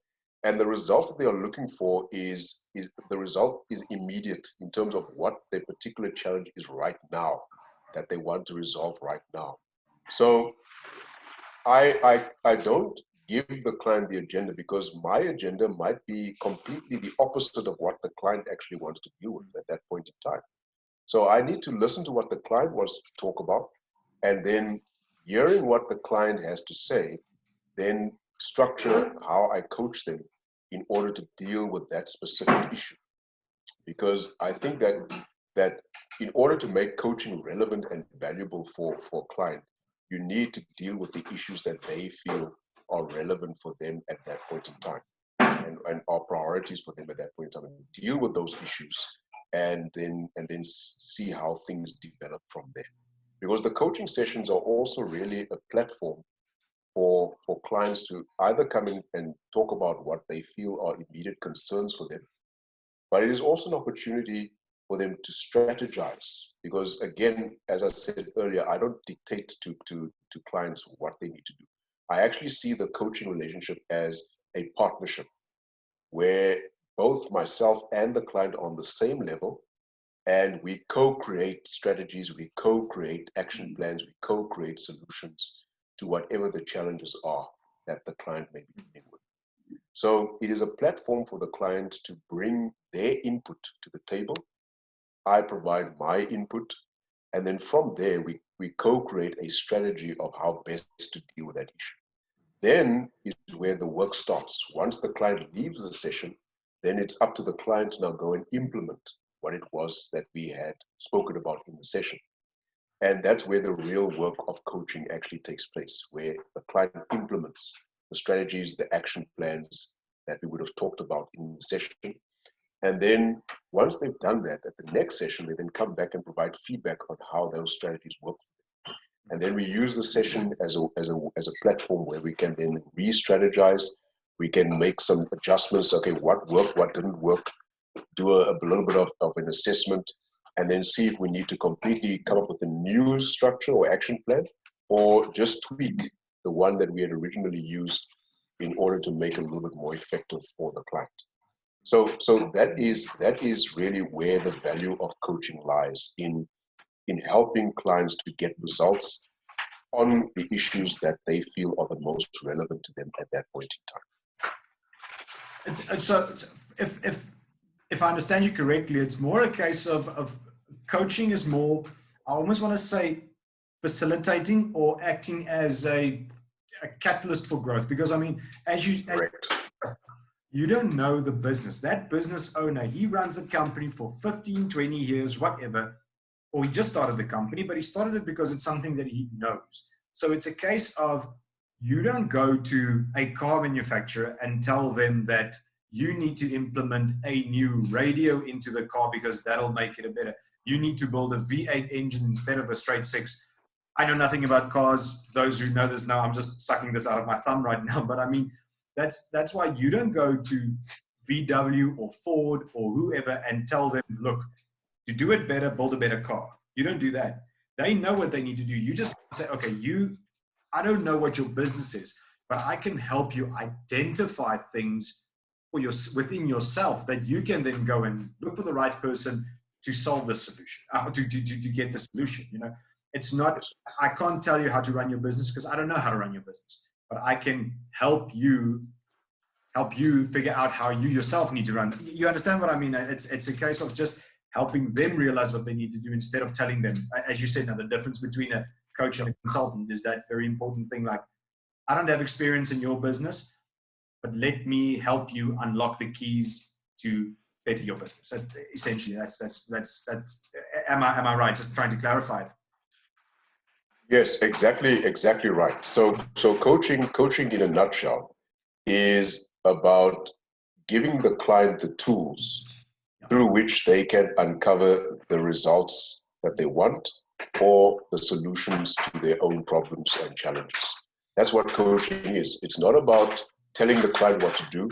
And the results that they are looking for is the result is immediate in terms of what their particular challenge is right now that they want to resolve right now. So I don't give the client the agenda because my agenda might be completely the opposite of what the client actually wants to deal with at that point in time. So I need to listen to what the client wants to talk about, and then hearing what the client has to say, then structure how I coach them in order to deal with that specific issue. Because I think that in order to make coaching relevant and valuable for a client, you need to deal with the issues that they feel are relevant for them at that point in time, and are priorities for them at that point in time. And deal with those issues, and then see how things develop from there. Because the coaching sessions are also really a platform for clients to either come in and talk about what they feel are immediate concerns for them, but it is also an opportunity for them to strategize. Because again, as I said earlier, I don't dictate to clients what they need to do. I actually see the coaching relationship as a partnership where both myself and the client are on the same level, and we co-create strategies, we co-create action plans, we co-create solutions to whatever the challenges are that the client may be dealing with. So it is a platform for the client to bring their input to the table. I provide my input, and then from there, we co-create a strategy of how best to deal with that issue. Then is where the work starts. Once the client leaves the session, then it's up to the client to now go and implement what it was that we had spoken about in the session. And that's where the real work of coaching actually takes place, where the client implements the strategies, the action plans that we would have talked about in the session. And then once they've done that, at the next session, they then come back and provide feedback on how those strategies work. And then we use the session as a platform where we can then re-strategize. We can make some adjustments. Okay, what worked, what didn't work, do a little bit of an assessment, and then see if we need to completely come up with a new structure or action plan, or just tweak the one that we had originally used in order to make it a little bit more effective for the client. So that is really where the value of coaching lies, in helping clients to get results on the issues that they feel are the most relevant to them at that point in time. So if I understand you correctly, it's more a case of coaching is more, I almost want to say, facilitating or acting as a catalyst for growth. Because I mean, as you don't know the business. That business owner, he runs the company for 15, 20 years, whatever, or he just started the company, but he started it because it's something that he knows. So it's a case of, you don't go to a car manufacturer and tell them that you need to implement a new radio into the car because that'll make it a better. You need to build a V8 engine instead of a straight six. I know nothing about cars. Those who know this know I'm just sucking this out of my thumb right now. But I mean, that's why you don't go to VW or Ford or whoever and tell them, look, to do it better, build a better car. You don't do that. They know what they need to do. You just say, okay, I don't know what your business is, but I can help you identify things for within yourself that you can then go and look for the right person to solve the solution, to get the solution. You know, it's not, I can't tell you how to run your business because I don't know how to run your business, but I can help you figure out how you yourself need to run. You understand what I mean? It's a case of just helping them realize what they need to do instead of telling them. As you said, now the difference between a coach and a consultant is that very important thing. Like, I don't have experience in your business, but let me help you unlock the keys to better your business. Essentially, that's. Am I right? Just trying to clarify it. Yes, exactly right. So coaching in a nutshell is about giving the client the tools through which they can uncover the results that they want or the solutions to their own problems and challenges. That's what coaching is. It's not about telling the client what to do.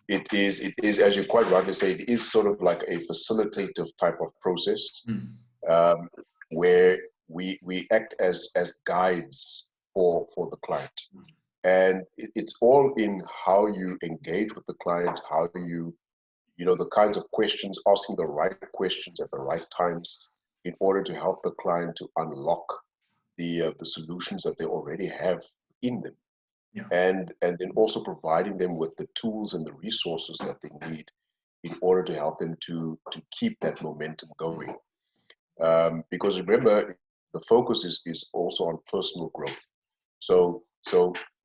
It is, as you quite rightly say, it is sort of like a facilitative type of process where we act as guides for the client. And it's all in how you engage with the client, how you know, the kinds of questions, asking the right questions at the right times in order to help the client to unlock the solutions that they already have in them. Yeah. And then also providing them with the tools and the resources that they need in order to help them to keep that momentum going. Because remember, the focus is also on personal growth. So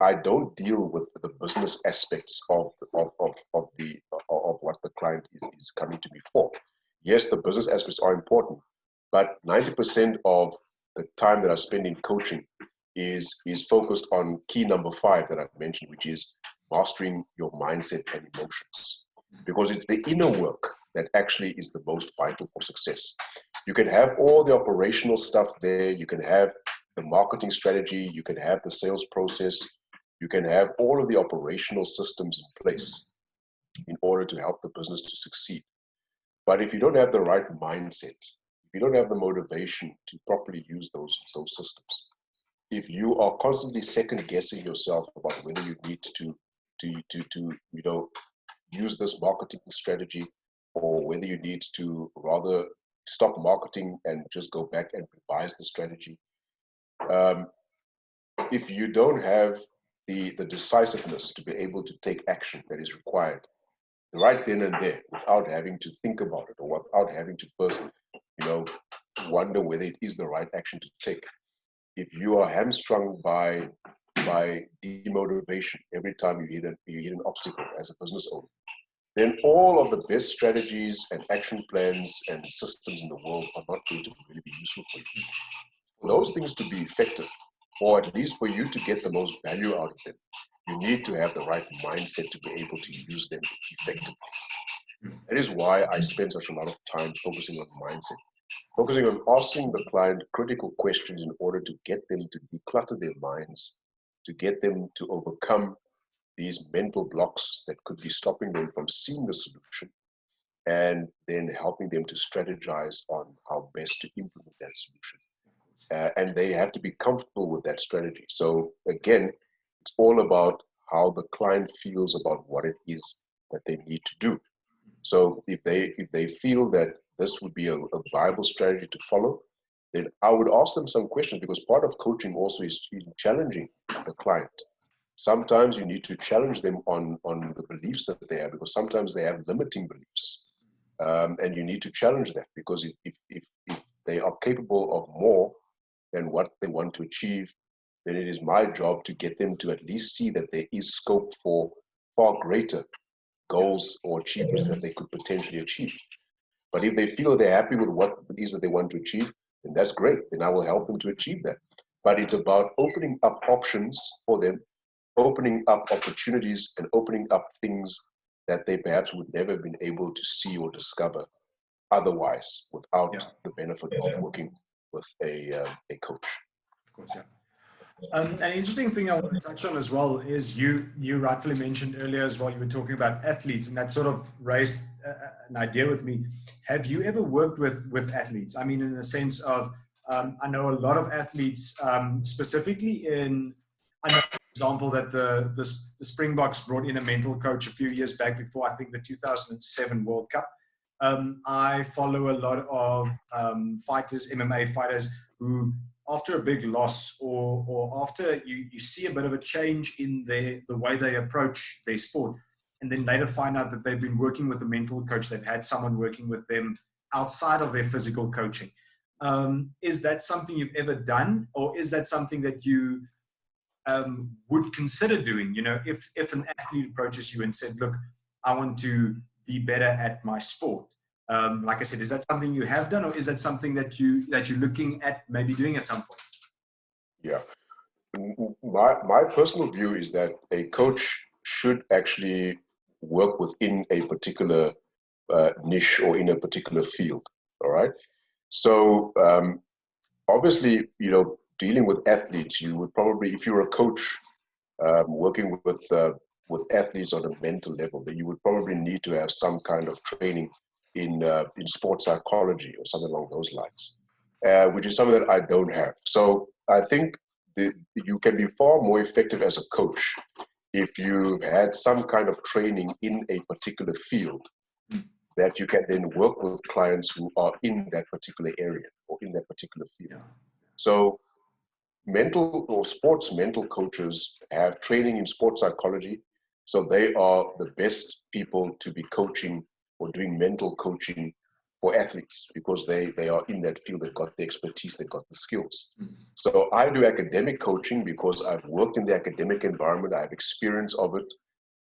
I don't deal with the business aspects of what the client is coming to me for. Yes, the business aspects are important, but 90% of the time that I spend in coaching is focused on key number 5 that I've mentioned, which is mastering your mindset and emotions. Because it's the inner work that actually is the most vital for success. You can have all the operational stuff there, you can have the marketing strategy, you can have the sales process, you can have all of the operational systems in place in order to help the business to succeed. But if you don't have the right mindset, if you don't have the motivation to properly use those systems, if you are constantly second guessing yourself about whether you need to you know, use this marketing strategy, or whether you need to rather stop marketing and just go back and revise the strategy. If you don't have the decisiveness to be able to take action that is required right then and there, without having to think about it, or without having to first, wonder whether it is the right action to take. If you are hamstrung by demotivation every time you hit an obstacle as a business owner, then all of the best strategies and action plans and systems in the world are not going to really be useful for you. For those things to be effective, or at least for you to get the most value out of them, you need to have the right mindset to be able to use them effectively. That is why I spend such a lot of time focusing on mindset, focusing on asking the client critical questions in order to get them to declutter their minds, to get them to overcome these mental blocks that could be stopping them from seeing the solution, and then helping them to strategize on how best to implement that solution. And they have to be comfortable with that strategy. So again, it's all about how the client feels about what it is that they need to do. So if they feel that this would be a viable strategy to follow, then I would ask them some questions, because part of coaching also is challenging the client. Sometimes you need to challenge them on the beliefs that they have, because sometimes they have limiting beliefs. And you need to challenge that, because if they are capable of more than what they want to achieve, then it is my job to get them to at least see that there is scope for far greater goals or achievements that they could potentially achieve. But if they feel they're happy with what it is that they want to achieve, then that's great. Then I will help them to achieve that. But it's about opening up options for them, opening up opportunities, and opening up things that they perhaps would never have been able to see or discover otherwise, without the benefit of working with a coach. Of course, yeah. An interesting thing I want to touch on as well is you rightfully mentioned earlier as well, you were talking about athletes, and that sort of raised an idea with me. Have you ever worked with athletes? I mean, in the sense of, I know a lot of athletes, specifically I know, for example, that the Springboks brought in a mental coach a few years back before, I think, the 2007 World Cup. I follow a lot of fighters, MMA fighters, who after a big loss, or after you see a bit of a change in the way they approach their sport, and then later find out that they've been working with a mental coach, they've had someone working with them outside of their physical coaching. Is that something you've ever done, or is that something that you would consider doing? If an athlete approaches you and said, look, I want to be better at my sport, like I said, is that something you have done, or is that something that you're looking at maybe doing at some point? Yeah, my personal view is that a coach should actually work within a particular niche, or in a particular field. All right. So obviously, dealing with athletes, you would probably, if you're a coach working with athletes on a mental level, then you would probably need to have some kind of training in sports psychology or something along those lines, which is something that I don't have. So I think you can be far more effective as a coach if you've had some kind of training in a particular field, that you can then work with clients who are in that particular area or in that particular field. Yeah. So mental or sports mental coaches have training in sports psychology, so they are the best people to be coaching or doing mental coaching for athletes, because they are in that field. They've got the expertise, they've got the skills. So I do academic coaching because I've worked in the academic environment, I have experience of it.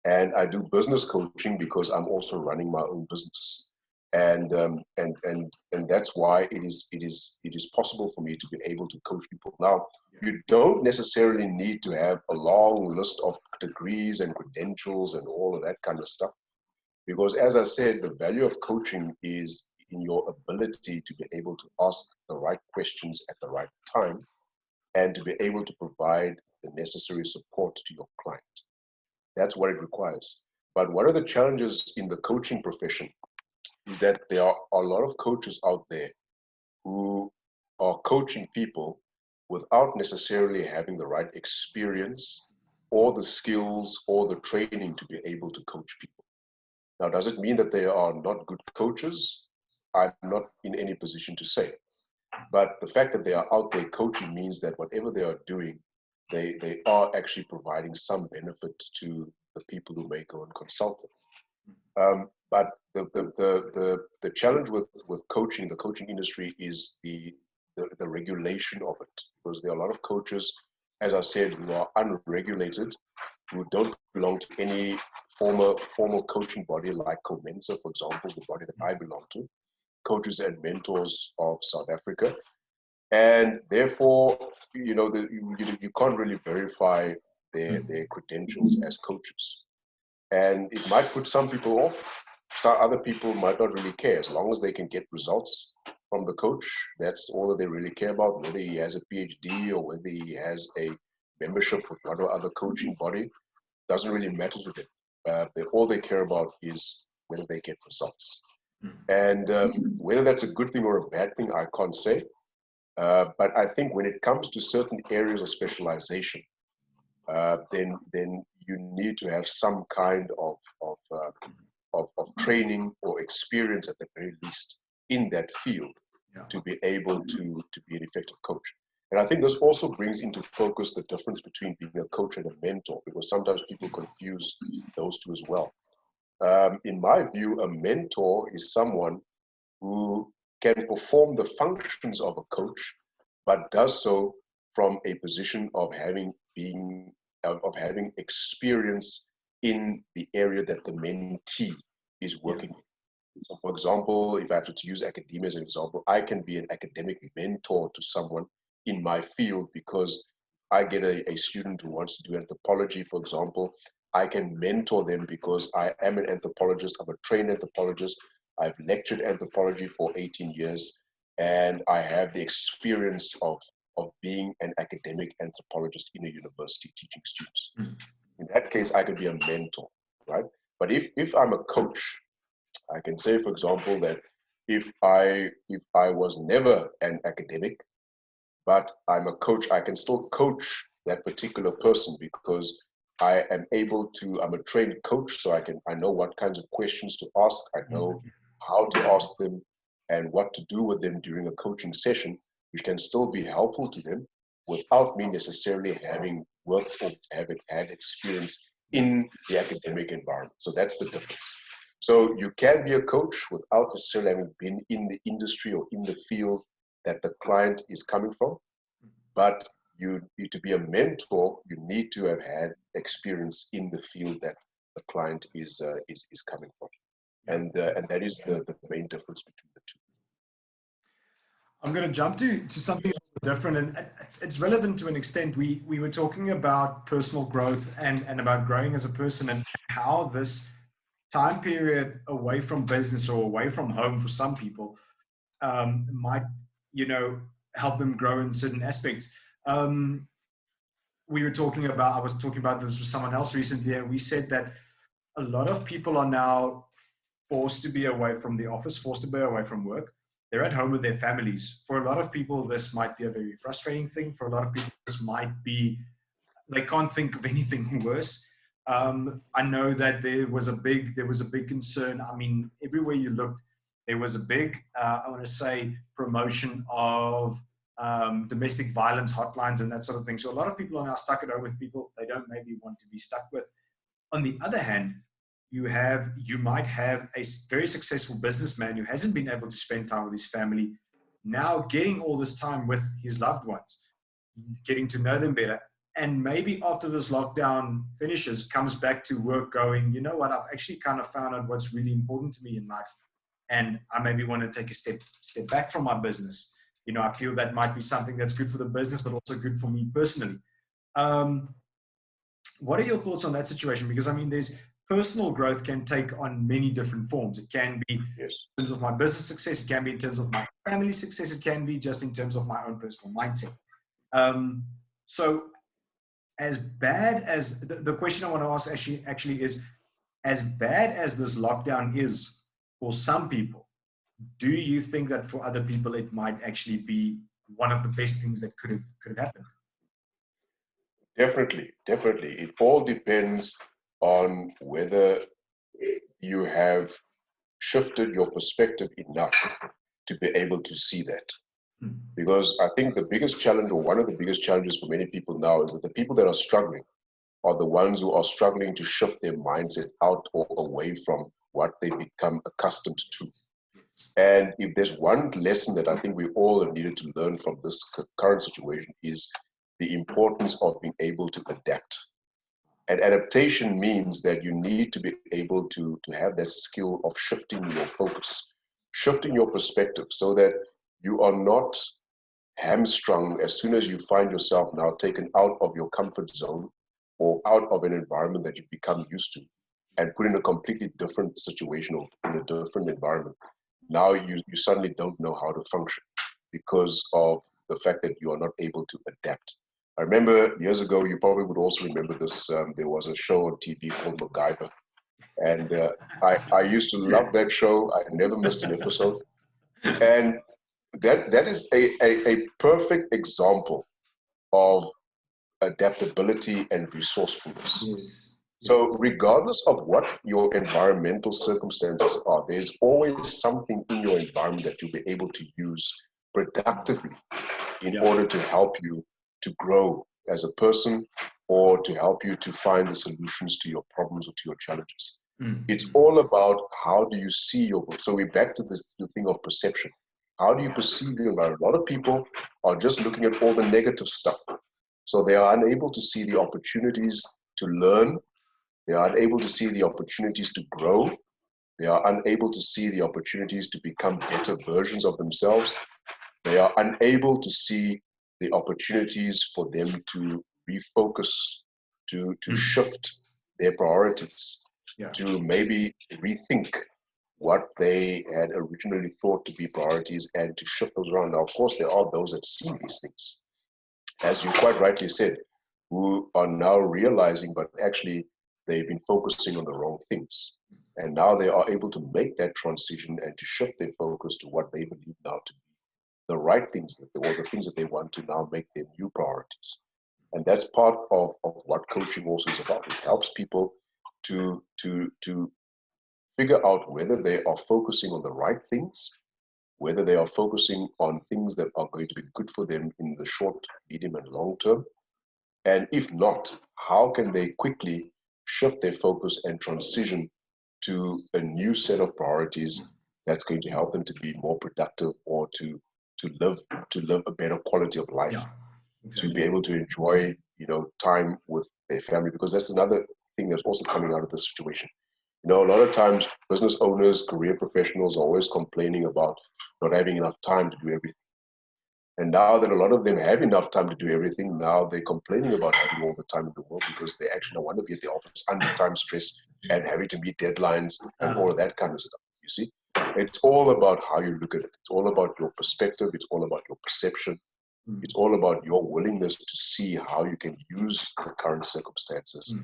And I do business coaching because I'm also running my own business. And that's why it is possible for me to be able to coach people. Now, you don't necessarily need to have a long list of degrees and credentials and all of that kind of stuff, because, as I said, the value of coaching is in your ability to be able to ask the right questions at the right time, and to be able to provide the necessary support to your client. That's what it requires. But one of the challenges in the coaching profession is that there are a lot of coaches out there who are coaching people without necessarily having the right experience or the skills or the training to be able to coach people. Now, does it mean that they are not good coaches? I'm not in any position to say. But the fact that they are out there coaching means that whatever they are doing, they are actually providing some benefit to the people who may go and consult them. But the challenge with coaching, the coaching industry, is the regulation of it, because there are a lot of coaches, as I said, who are unregulated, who don't belong to any formal coaching body like Comensa, for example, the body that I belong to, Coaches and Mentors of South Africa. And therefore, you know, you can't really verify their credentials as coaches. And it might put some people off. Some other people might not really care. As long as they can get results from the coach, that's all that they really care about. Whether he has a PhD or whether he has a membership with one or other coaching body, doesn't really matter to them. All they care about is whether they get results. And whether that's a good thing or a bad thing, I can't say. But I think when it comes to certain areas of specialization, then you need to have some kind of training or experience at the very least in that field to be able to be an effective coach. And I think this also brings into focus the difference between being a coach and a mentor, because sometimes people confuse those two as well. In my view, a mentor is someone who can perform the functions of a coach, but does so from a position of having experience in the area that the mentee is working in. So for example, if I have to use academia as an example, I can be an academic mentor to someone in my field, because I get a student who wants to do anthropology, for example. I can mentor them because I am an anthropologist. I'm a trained anthropologist. I've lectured anthropology for 18 years, and I have the experience of being an academic anthropologist in a university teaching students. In that case, I could be a mentor, right? But if I'm a coach, I can say, for example, that if I was never an academic, but I'm a coach, I can still coach that particular person, because I am able to, I'm a trained coach, so I know what kinds of questions to ask, I know how to ask them and what to do with them during a coaching session, which can still be helpful to them without me necessarily having worked or having had experience in the academic environment. So that's the difference. So you can be a coach without necessarily having been in the industry or in the field that the client is coming from. But you need to be a mentor, you need to have had experience in the field that the client is coming from. And that is the main difference between the two. I'm going to jump to something different, and it's relevant to an extent. We were talking about personal growth and about growing as a person, and how this time period away from business or away from home for some people might, help them grow in certain aspects. We were talking about, I was talking about this with someone else recently, and we said that a lot of people are now forced to be away from the office, forced to be away from work. They're at home with their families. For a lot of people, this might be a very frustrating thing. For a lot of people, this might be, they can't think of anything worse. I know that there was a big concern. I mean, everywhere you looked, there was a big, I want to say, promotion of domestic violence hotlines and that sort of thing. So a lot of people are now stuck at home with people they don't maybe want to be stuck with. On the other hand, you might have a very successful businessman who hasn't been able to spend time with his family, now getting all this time with his loved ones, getting to know them better. And maybe after this lockdown finishes, comes back to work going, you know what, I've actually kind of found out what's really important to me in life. And I maybe want to take a step back from my business. I feel that might be something that's good for the business, but also good for me personally. What are your thoughts on that situation? Because I mean, there's personal growth can take on many different forms. It can be in terms of my business success. It can be in terms of my family success. It can be just in terms of my own personal mindset. So as bad as the question I want to ask actually is, as bad as this lockdown is for some people, do you think that for other people it might actually be one of the best things that could have happened? Definitely. It all depends on whether you have shifted your perspective enough to be able to see that. Because I think the biggest challenge, or one of the biggest challenges for many people now, is that the people that are struggling are the ones who are struggling to shift their mindset out or away from what they become accustomed to. And if there's one lesson that I think we all have needed to learn from this current situation, is the importance of being able to adapt. And adaptation means that you need to be able to have that skill of shifting your focus, shifting your perspective, so that you are not hamstrung as soon as you find yourself now taken out of your comfort zone or out of an environment that you've become used to and put in a completely different situation or in a different environment. Now you suddenly don't know how to function because of the fact that you are not able to adapt. I remember years ago, you probably would also remember this, there was a show on TV called MacGyver. And I used to love that show. I never missed an episode. And that is a perfect example of adaptability and resourcefulness. Yes. So regardless of what your environmental circumstances are, there's always something in your environment that you'll be able to use productively in order to help you to grow as a person, or to help you to find the solutions to your problems or to your challenges. It's all about how do you see your, so we're back to the thing of perception. How do you perceive your environment? A lot of people are just looking at all the negative stuff. So they are unable to see the opportunities to learn. They are unable to see the opportunities to grow. They are unable to see the opportunities to become better versions of themselves. They are unable to see the opportunities for them to refocus, to shift their priorities, to maybe rethink what they had originally thought to be priorities and to shift those around. Now, of course, there are those that see these things, as you quite rightly said, who are now realizing, but actually they've been focusing on the wrong things. And now they are able to make that transition and to shift their focus to what they believe now to be the right things, or the things that they want to now make their new priorities. And that's part of what coaching also is about. It helps people to figure out whether they are focusing on the right things, whether they are focusing on things that are going to be good for them in the short, medium, and long term. And if not, how can they quickly shift their focus and transition to a new set of priorities that's going to help them to be more productive, or to live a better quality of life, to be able to enjoy time with their family. Because that's another thing that's also coming out of this situation. A lot of times business owners, career professionals are always complaining about not having enough time to do everything. And now that a lot of them have enough time to do everything, now they're complaining about having all the time in the world because they actually want to be at the office under time stress and having to meet deadlines and all of that kind of stuff. You see, it's all about how you look at it. It's all about your perspective. It's all about your perception. It's all about your willingness to see how you can use the current circumstances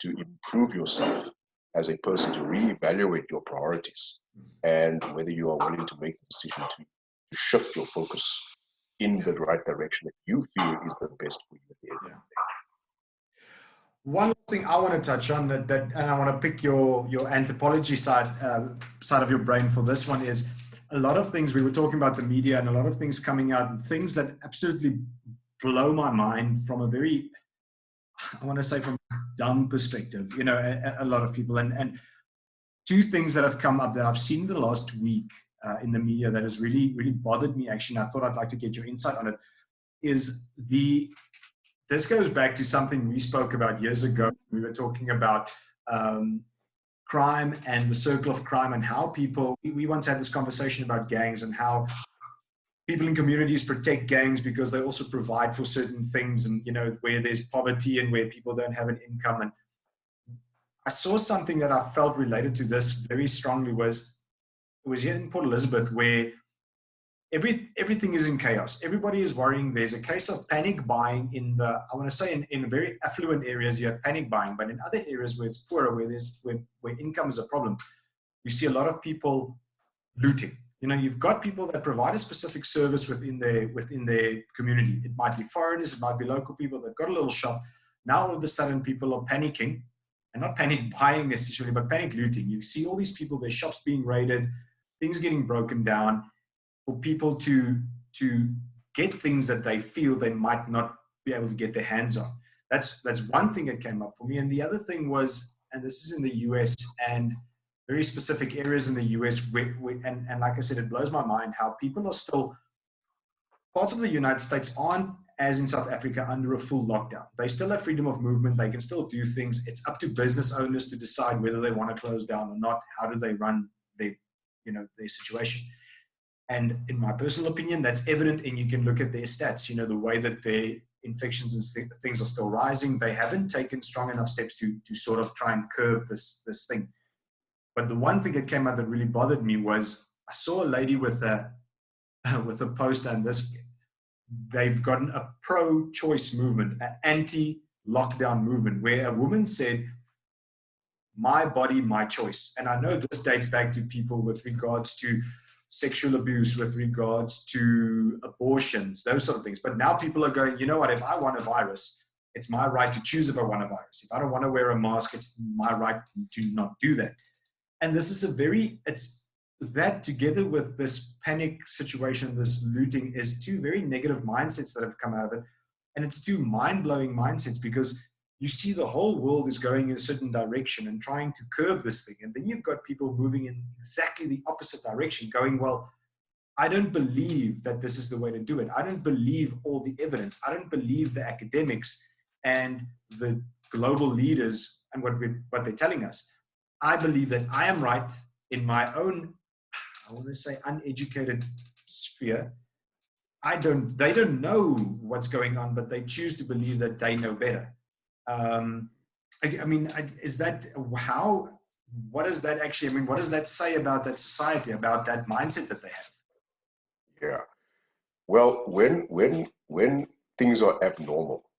to improve yourself as a person, to reevaluate your priorities, and whether you are willing to make the decision to shift your focus in the right direction that you feel is the best for you at the end of the day. One thing I want to touch on and I want to pick your anthropology side of your brain for this one, is a lot of things we were talking about the media and a lot of things coming out, things that absolutely blow my mind from a very, I want to say, from a dumb perspective, a lot of people. And two things that have come up that I've seen the last week in the media that has really, really bothered me, actually, and I thought I'd like to get your insight on it, is this goes back to something we spoke about years ago. We were talking about crime and the circle of crime, and how we once had this conversation about gangs and how people in communities protect gangs because they also provide for certain things, and where there's poverty and where people don't have an income. And I saw something that I felt related to this very strongly. It was here in Port Elizabeth, where everything is in chaos. Everybody is worrying. There's a case of panic buying I want to say in very affluent areas, you have panic buying, but in other areas where it's poorer, where income is a problem, you see a lot of people looting. You've got people that provide a specific service within their community. It might be foreigners, it might be local people that got a little shop. Now all of a sudden people are panicking and not panic buying necessarily, but panic looting. You see all these people, their shops being raided, things getting broken down, for people to get things that they feel they might not be able to get their hands on. That's one thing that came up for me. And the other thing was, and this is in the US and very specific areas in the US, and like I said, it blows my mind how people are still, parts of the United States aren't, as in South Africa, under a full lockdown. They still have freedom of movement. They can still do things. It's up to business owners to decide whether they want to close down or not. How do they run their situation? And in my personal opinion, that's evident, and you can look at their stats, the way that their infections and things are still rising. They haven't taken strong enough steps to sort of try and curb this thing. But the one thing that came out that really bothered me was I saw a lady with a poster, and they've gotten a pro-choice movement, an anti-lockdown movement, where a woman said, "My body, my choice." And I know this dates back to people with regards to sexual abuse, with regards to abortions, those sort of things. But now people are going, you know what, if I want a virus, it's my right to choose if I want a virus. If I don't want to wear a mask, it's my right to not do that. And this is it's that, together with this panic situation, this looting, is two very negative mindsets that have come out of it. And it's two mind-blowing mindsets, because you see the whole world is going in a certain direction and trying to curb this thing. And then you've got people moving in exactly the opposite direction, going, well, I don't believe that this is the way to do it. I don't believe all the evidence. I don't believe the academics and the global leaders and what they're telling us. I believe that I am right in my own, I want to say, uneducated sphere. They don't know what's going on, but they choose to believe that they know better. Is that how, what does that actually, what does that say about that society, about that mindset that they have? Yeah. Well, when things are abnormal,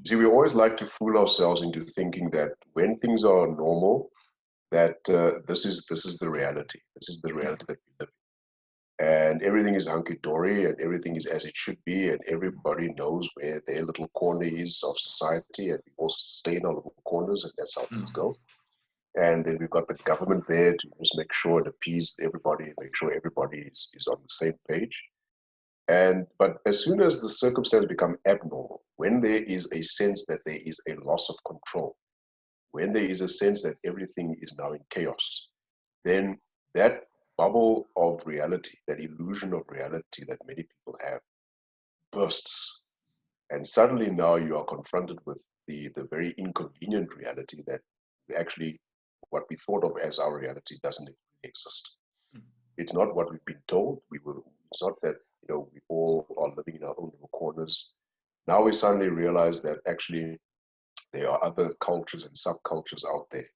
see, we always like to fool ourselves into thinking that when things are normal, that this is the reality. This is the reality that we live in. And everything is hunky-dory, and everything is as it should be, and everybody knows where their little corner is of society, and we all stay in our little corners, and that's how things go. And then we've got the government there to just make sure and appease everybody, make sure everybody is on the same page. But as soon as the circumstances become abnormal, when there is a sense that there is a loss of control, when there is a sense that everything is now in chaos, then that bubble of reality, that illusion of reality that many people have, bursts. And suddenly now you are confronted with the very inconvenient reality that actually what we thought of as our reality doesn't really exist. It's not what we've been told. It's not that we all are living in our own little corners. Now we suddenly realize that actually there are other cultures and subcultures out there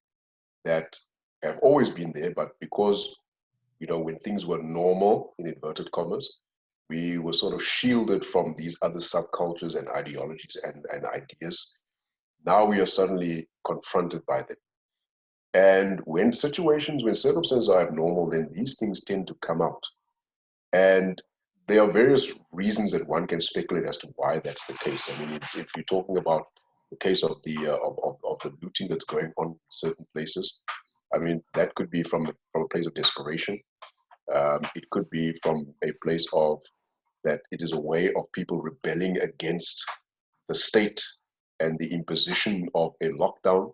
that have always been there, but because when things were normal, in inverted commas, we were sort of shielded from these other subcultures and ideologies and ideas. Now we are suddenly confronted by them. And when circumstances are abnormal, then these things tend to come out. And there are various reasons that one can speculate as to why that's the case. I mean, if you're talking about the case of the looting that's going on in certain places, I mean, that could be from a place of desperation. It could be from a place of that it is a way of people rebelling against the state and the imposition of a lockdown,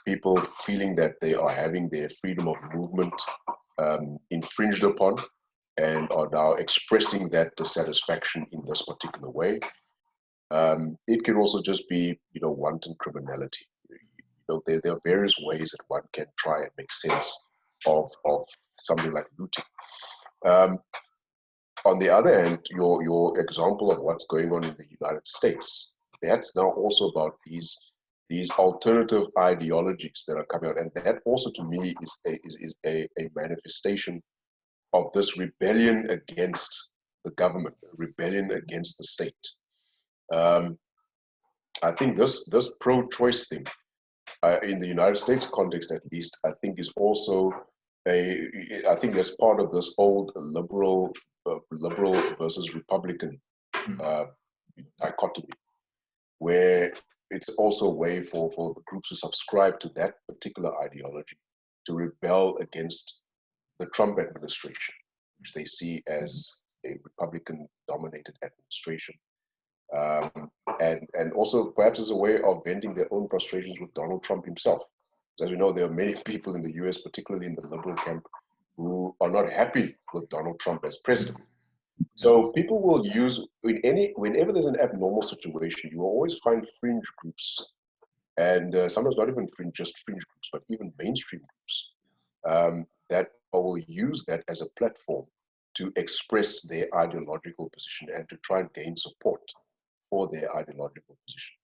people feeling that they are having their freedom of movement infringed upon and are now expressing that dissatisfaction in this particular way. It can also just be, wanton criminality. There are various ways that one can try and make sense of something like looting. On the other hand, your example of what's going on in the United States, that's now also about these alternative ideologies that are coming out, and that also to me is a manifestation of this rebellion against the government, rebellion against the state. I think this pro-choice thing, in the United States context at least, I think is also I think that's part of this old liberal versus Republican dichotomy, where it's also a way for the groups who subscribe to that particular ideology to rebel against the Trump administration, which they see as a Republican-dominated administration. And also perhaps as a way of venting their own frustrations with Donald Trump himself. As we know, there are many people in the US, particularly in the liberal camp, who are not happy with Donald Trump as president. So people will use, whenever there's an abnormal situation, you will always find fringe groups, and sometimes not even just fringe groups, but even mainstream groups, that will use that as a platform to express their ideological position and to try and gain support for their ideological position.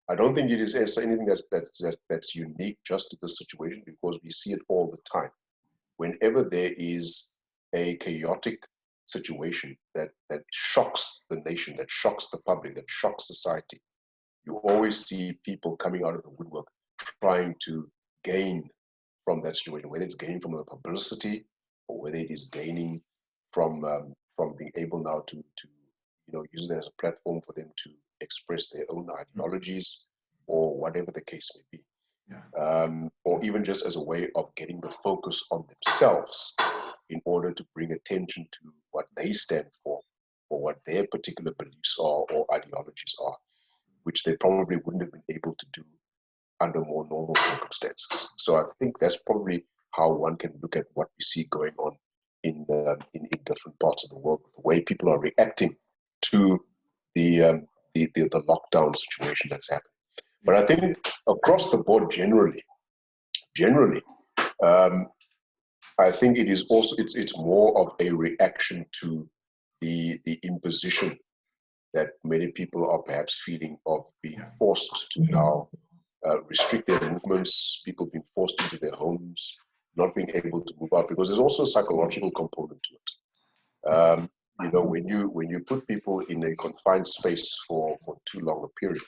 I don't think it is anything that's unique just to this situation, because we see it all the time. Whenever there is a chaotic situation that shocks the nation, that shocks the public, that shocks society, you always see people coming out of the woodwork trying to gain from that situation, whether it's gaining from the publicity or whether it is gaining from being able now to use it as a platform for them to express their own ideologies or whatever the case may be. Or even just as a way of getting the focus on themselves in order to bring attention to what they stand for or what their particular beliefs are or ideologies are, which they probably wouldn't have been able to do under more normal circumstances. So I think that's probably how one can look at what we see going on in different parts of the world, the way people are reacting to the lockdown situation that's happening. But I think across the board, generally, I think it is also it's more of a reaction to the imposition that many people are perhaps feeling of being forced to now restrict their movements, people being forced into their homes, not being able to move out, because there's also a psychological component to it. When you put people in a confined space for too long a period,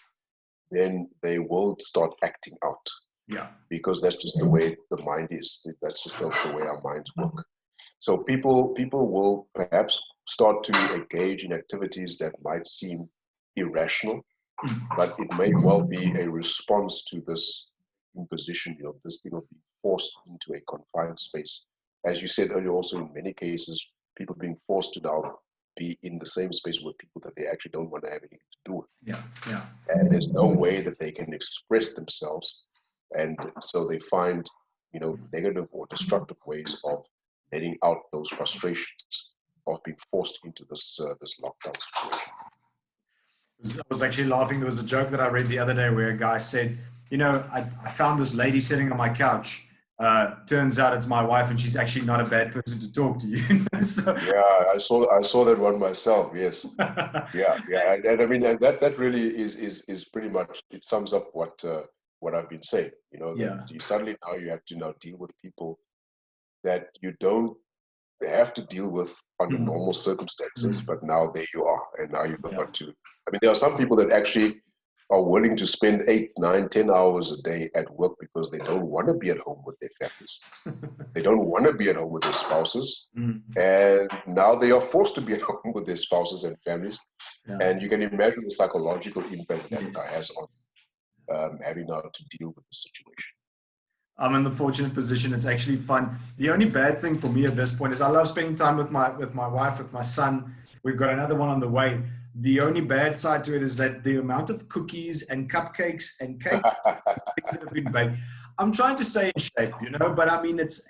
then they will start acting out. Yeah. Because that's just the way the mind is. That's just the way our minds work. So people will perhaps start to engage in activities that might seem irrational, but it may well be a response to this imposition, this thing of being forced into a confined space. As you said earlier, also in many cases, people being forced to now be in the same space with people that they actually don't want to have anything to do with. Yeah. And there's no way that they can express themselves. And so they find, negative or destructive ways of letting out those frustrations of being forced into this lockdown situation. I was actually laughing. There was a joke that I read the other day where a guy said, I found this lady sitting on my couch. Turns out it's my wife, and she's actually not a bad person to talk to you. So, yeah, I saw that one myself. Yes, yeah, and I mean, and that really is pretty much, it sums up what I've been saying. That you suddenly now you have to now deal with people that you don't have to deal with under normal circumstances, but now there you are, and now you've got to. I mean, there are some people that actually are willing to spend 8, 9, 10 hours a day at work because they don't want to be at home with their families. They don't want to be at home with their spouses. And now they are forced to be at home with their spouses and families. And you can imagine the psychological impact that has on having now to deal with the situation. I'm in the fortunate position. It's actually fun. The only bad thing for me at this point is I love spending time with my wife, with my son. We've got another one on the way. The only bad side to it is that the amount of cookies and cupcakes and cake things that have been baked. I'm trying to stay in shape, but I mean, it's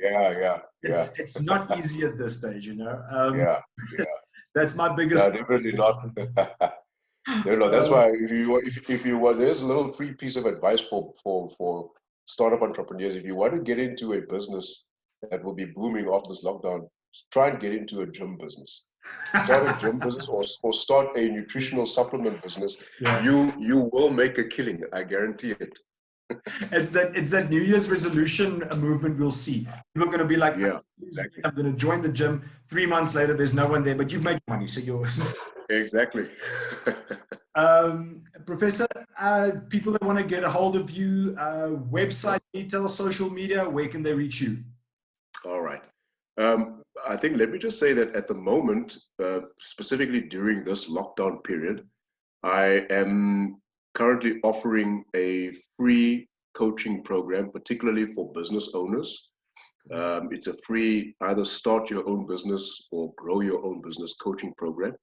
not easy at this stage, That's my biggest. No, definitely not. No, that's why if you want, there's a little free piece of advice for startup entrepreneurs. If you want to get into a business that will be booming after this lockdown, try and get into a gym business. Start a gym business or start a nutritional supplement business. You will make a killing, I guarantee it. It's that New Year's resolution movement we'll see. People are going to be like, exactly. I'm going to join the gym. 3 months later, there's no one there, but you've made money, so you're exactly. Professor, people that want to get a hold of you, website details, social media, where can they reach you? All right. I think let me just say that at the moment, specifically during this lockdown period, I am currently offering a free coaching program, particularly for business owners. It's a free either start your own business or grow your own business coaching program.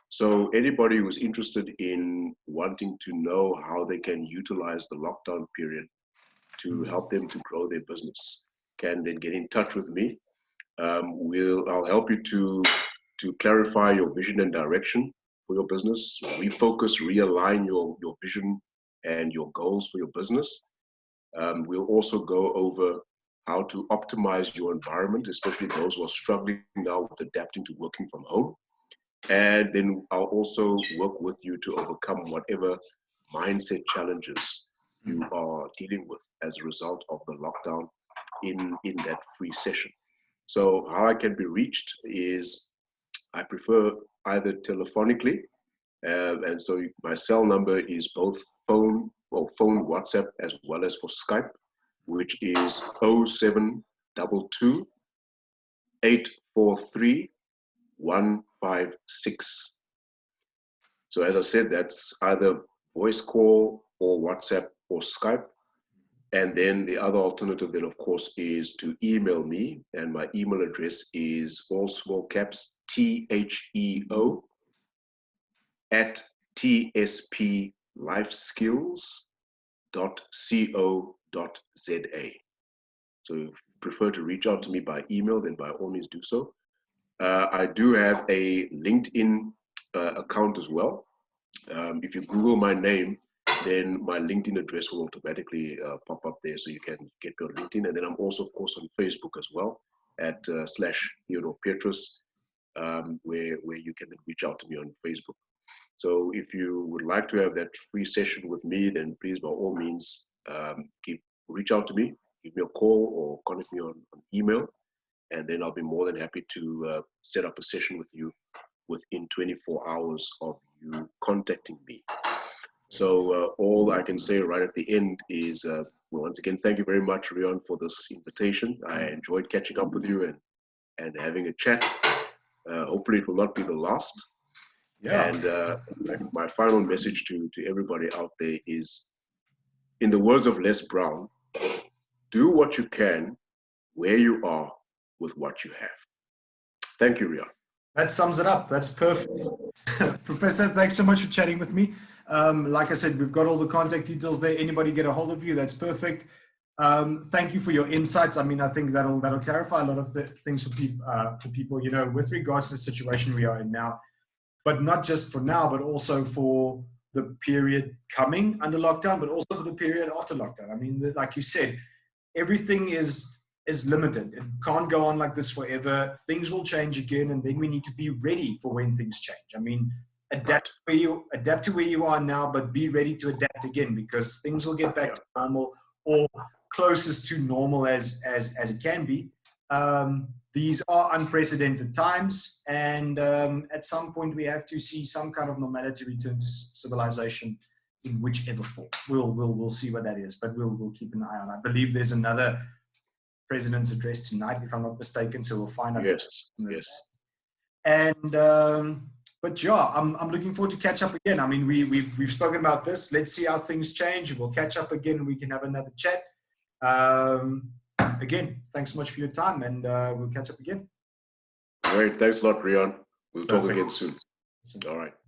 So anybody who's interested in wanting to know how they can utilize the lockdown period to help them to grow their business can then get in touch with me. I'll help you to clarify your vision and direction for your business, refocus, realign your vision and your goals for your business. We'll also go over how to optimize your environment, especially those who are struggling now with adapting to working from home. And then I'll also work with you to overcome whatever mindset challenges you are dealing with as a result of the lockdown in that free session. So how I can be reached is I prefer either telephonically, and so my cell number is both phone, WhatsApp, as well as for Skype, which is 0722 843 156. So as I said, that's either voice call or WhatsApp or Skype. And then the other alternative then, of course, is to email me. And my email address is all small caps, THEO at tspLifeskills.co.za. So if you prefer to reach out to me by email, then by all means do so. I do have a LinkedIn account as well. If you Google my name, then my LinkedIn address will automatically pop up there, so you can get me on LinkedIn. And then I'm also, of course, on Facebook as well at / Theodore Petrus, where you can then reach out to me on Facebook. So if you would like to have that free session with me, then please, by all means, reach out to me, give me a call or contact me on email, and then I'll be more than happy to set up a session with you within 24 hours of you contacting me. So all I can say right at the end is, well, once again, thank you very much, Rion, for this invitation. I enjoyed catching up with you and having a chat. Hopefully it will not be the last. Yeah. And my final message to everybody out there is, in the words of Les Brown, do what you can, where you are, with what you have. Thank you, Rion. That sums it up. That's perfect. Professor, thanks so much for chatting with me. Like I said, we've got all the contact details there. Anybody get a hold of you, that's perfect. Thank you for your insights. I mean, I think that'll clarify a lot of the things for people, you know, with regards to the situation we are in now, but not just for now, but also for the period coming under lockdown, but also for the period after lockdown. I mean, like you said, everything is limited. It can't go on like this forever. Things will change again, and then we need to be ready for when things change. I mean, adapt to where you are now, but be ready to adapt again, because things will get back to normal, or closest to normal as it can be. These are unprecedented times, and at some point we have to see some kind of normality return to civilization in whichever form. We'll see what that is, but we'll keep an eye on it. I believe there's another president's address tonight, if I'm not mistaken, so we'll find out. Yes. And but yeah, I'm looking forward to catch up again. I mean, we've spoken about this. Let's see how things change. We'll catch up again, and we can have another chat. Again, thanks so much for your time, and we'll catch up again. Great. Thanks a lot, Rion. We'll talk again soon. All right.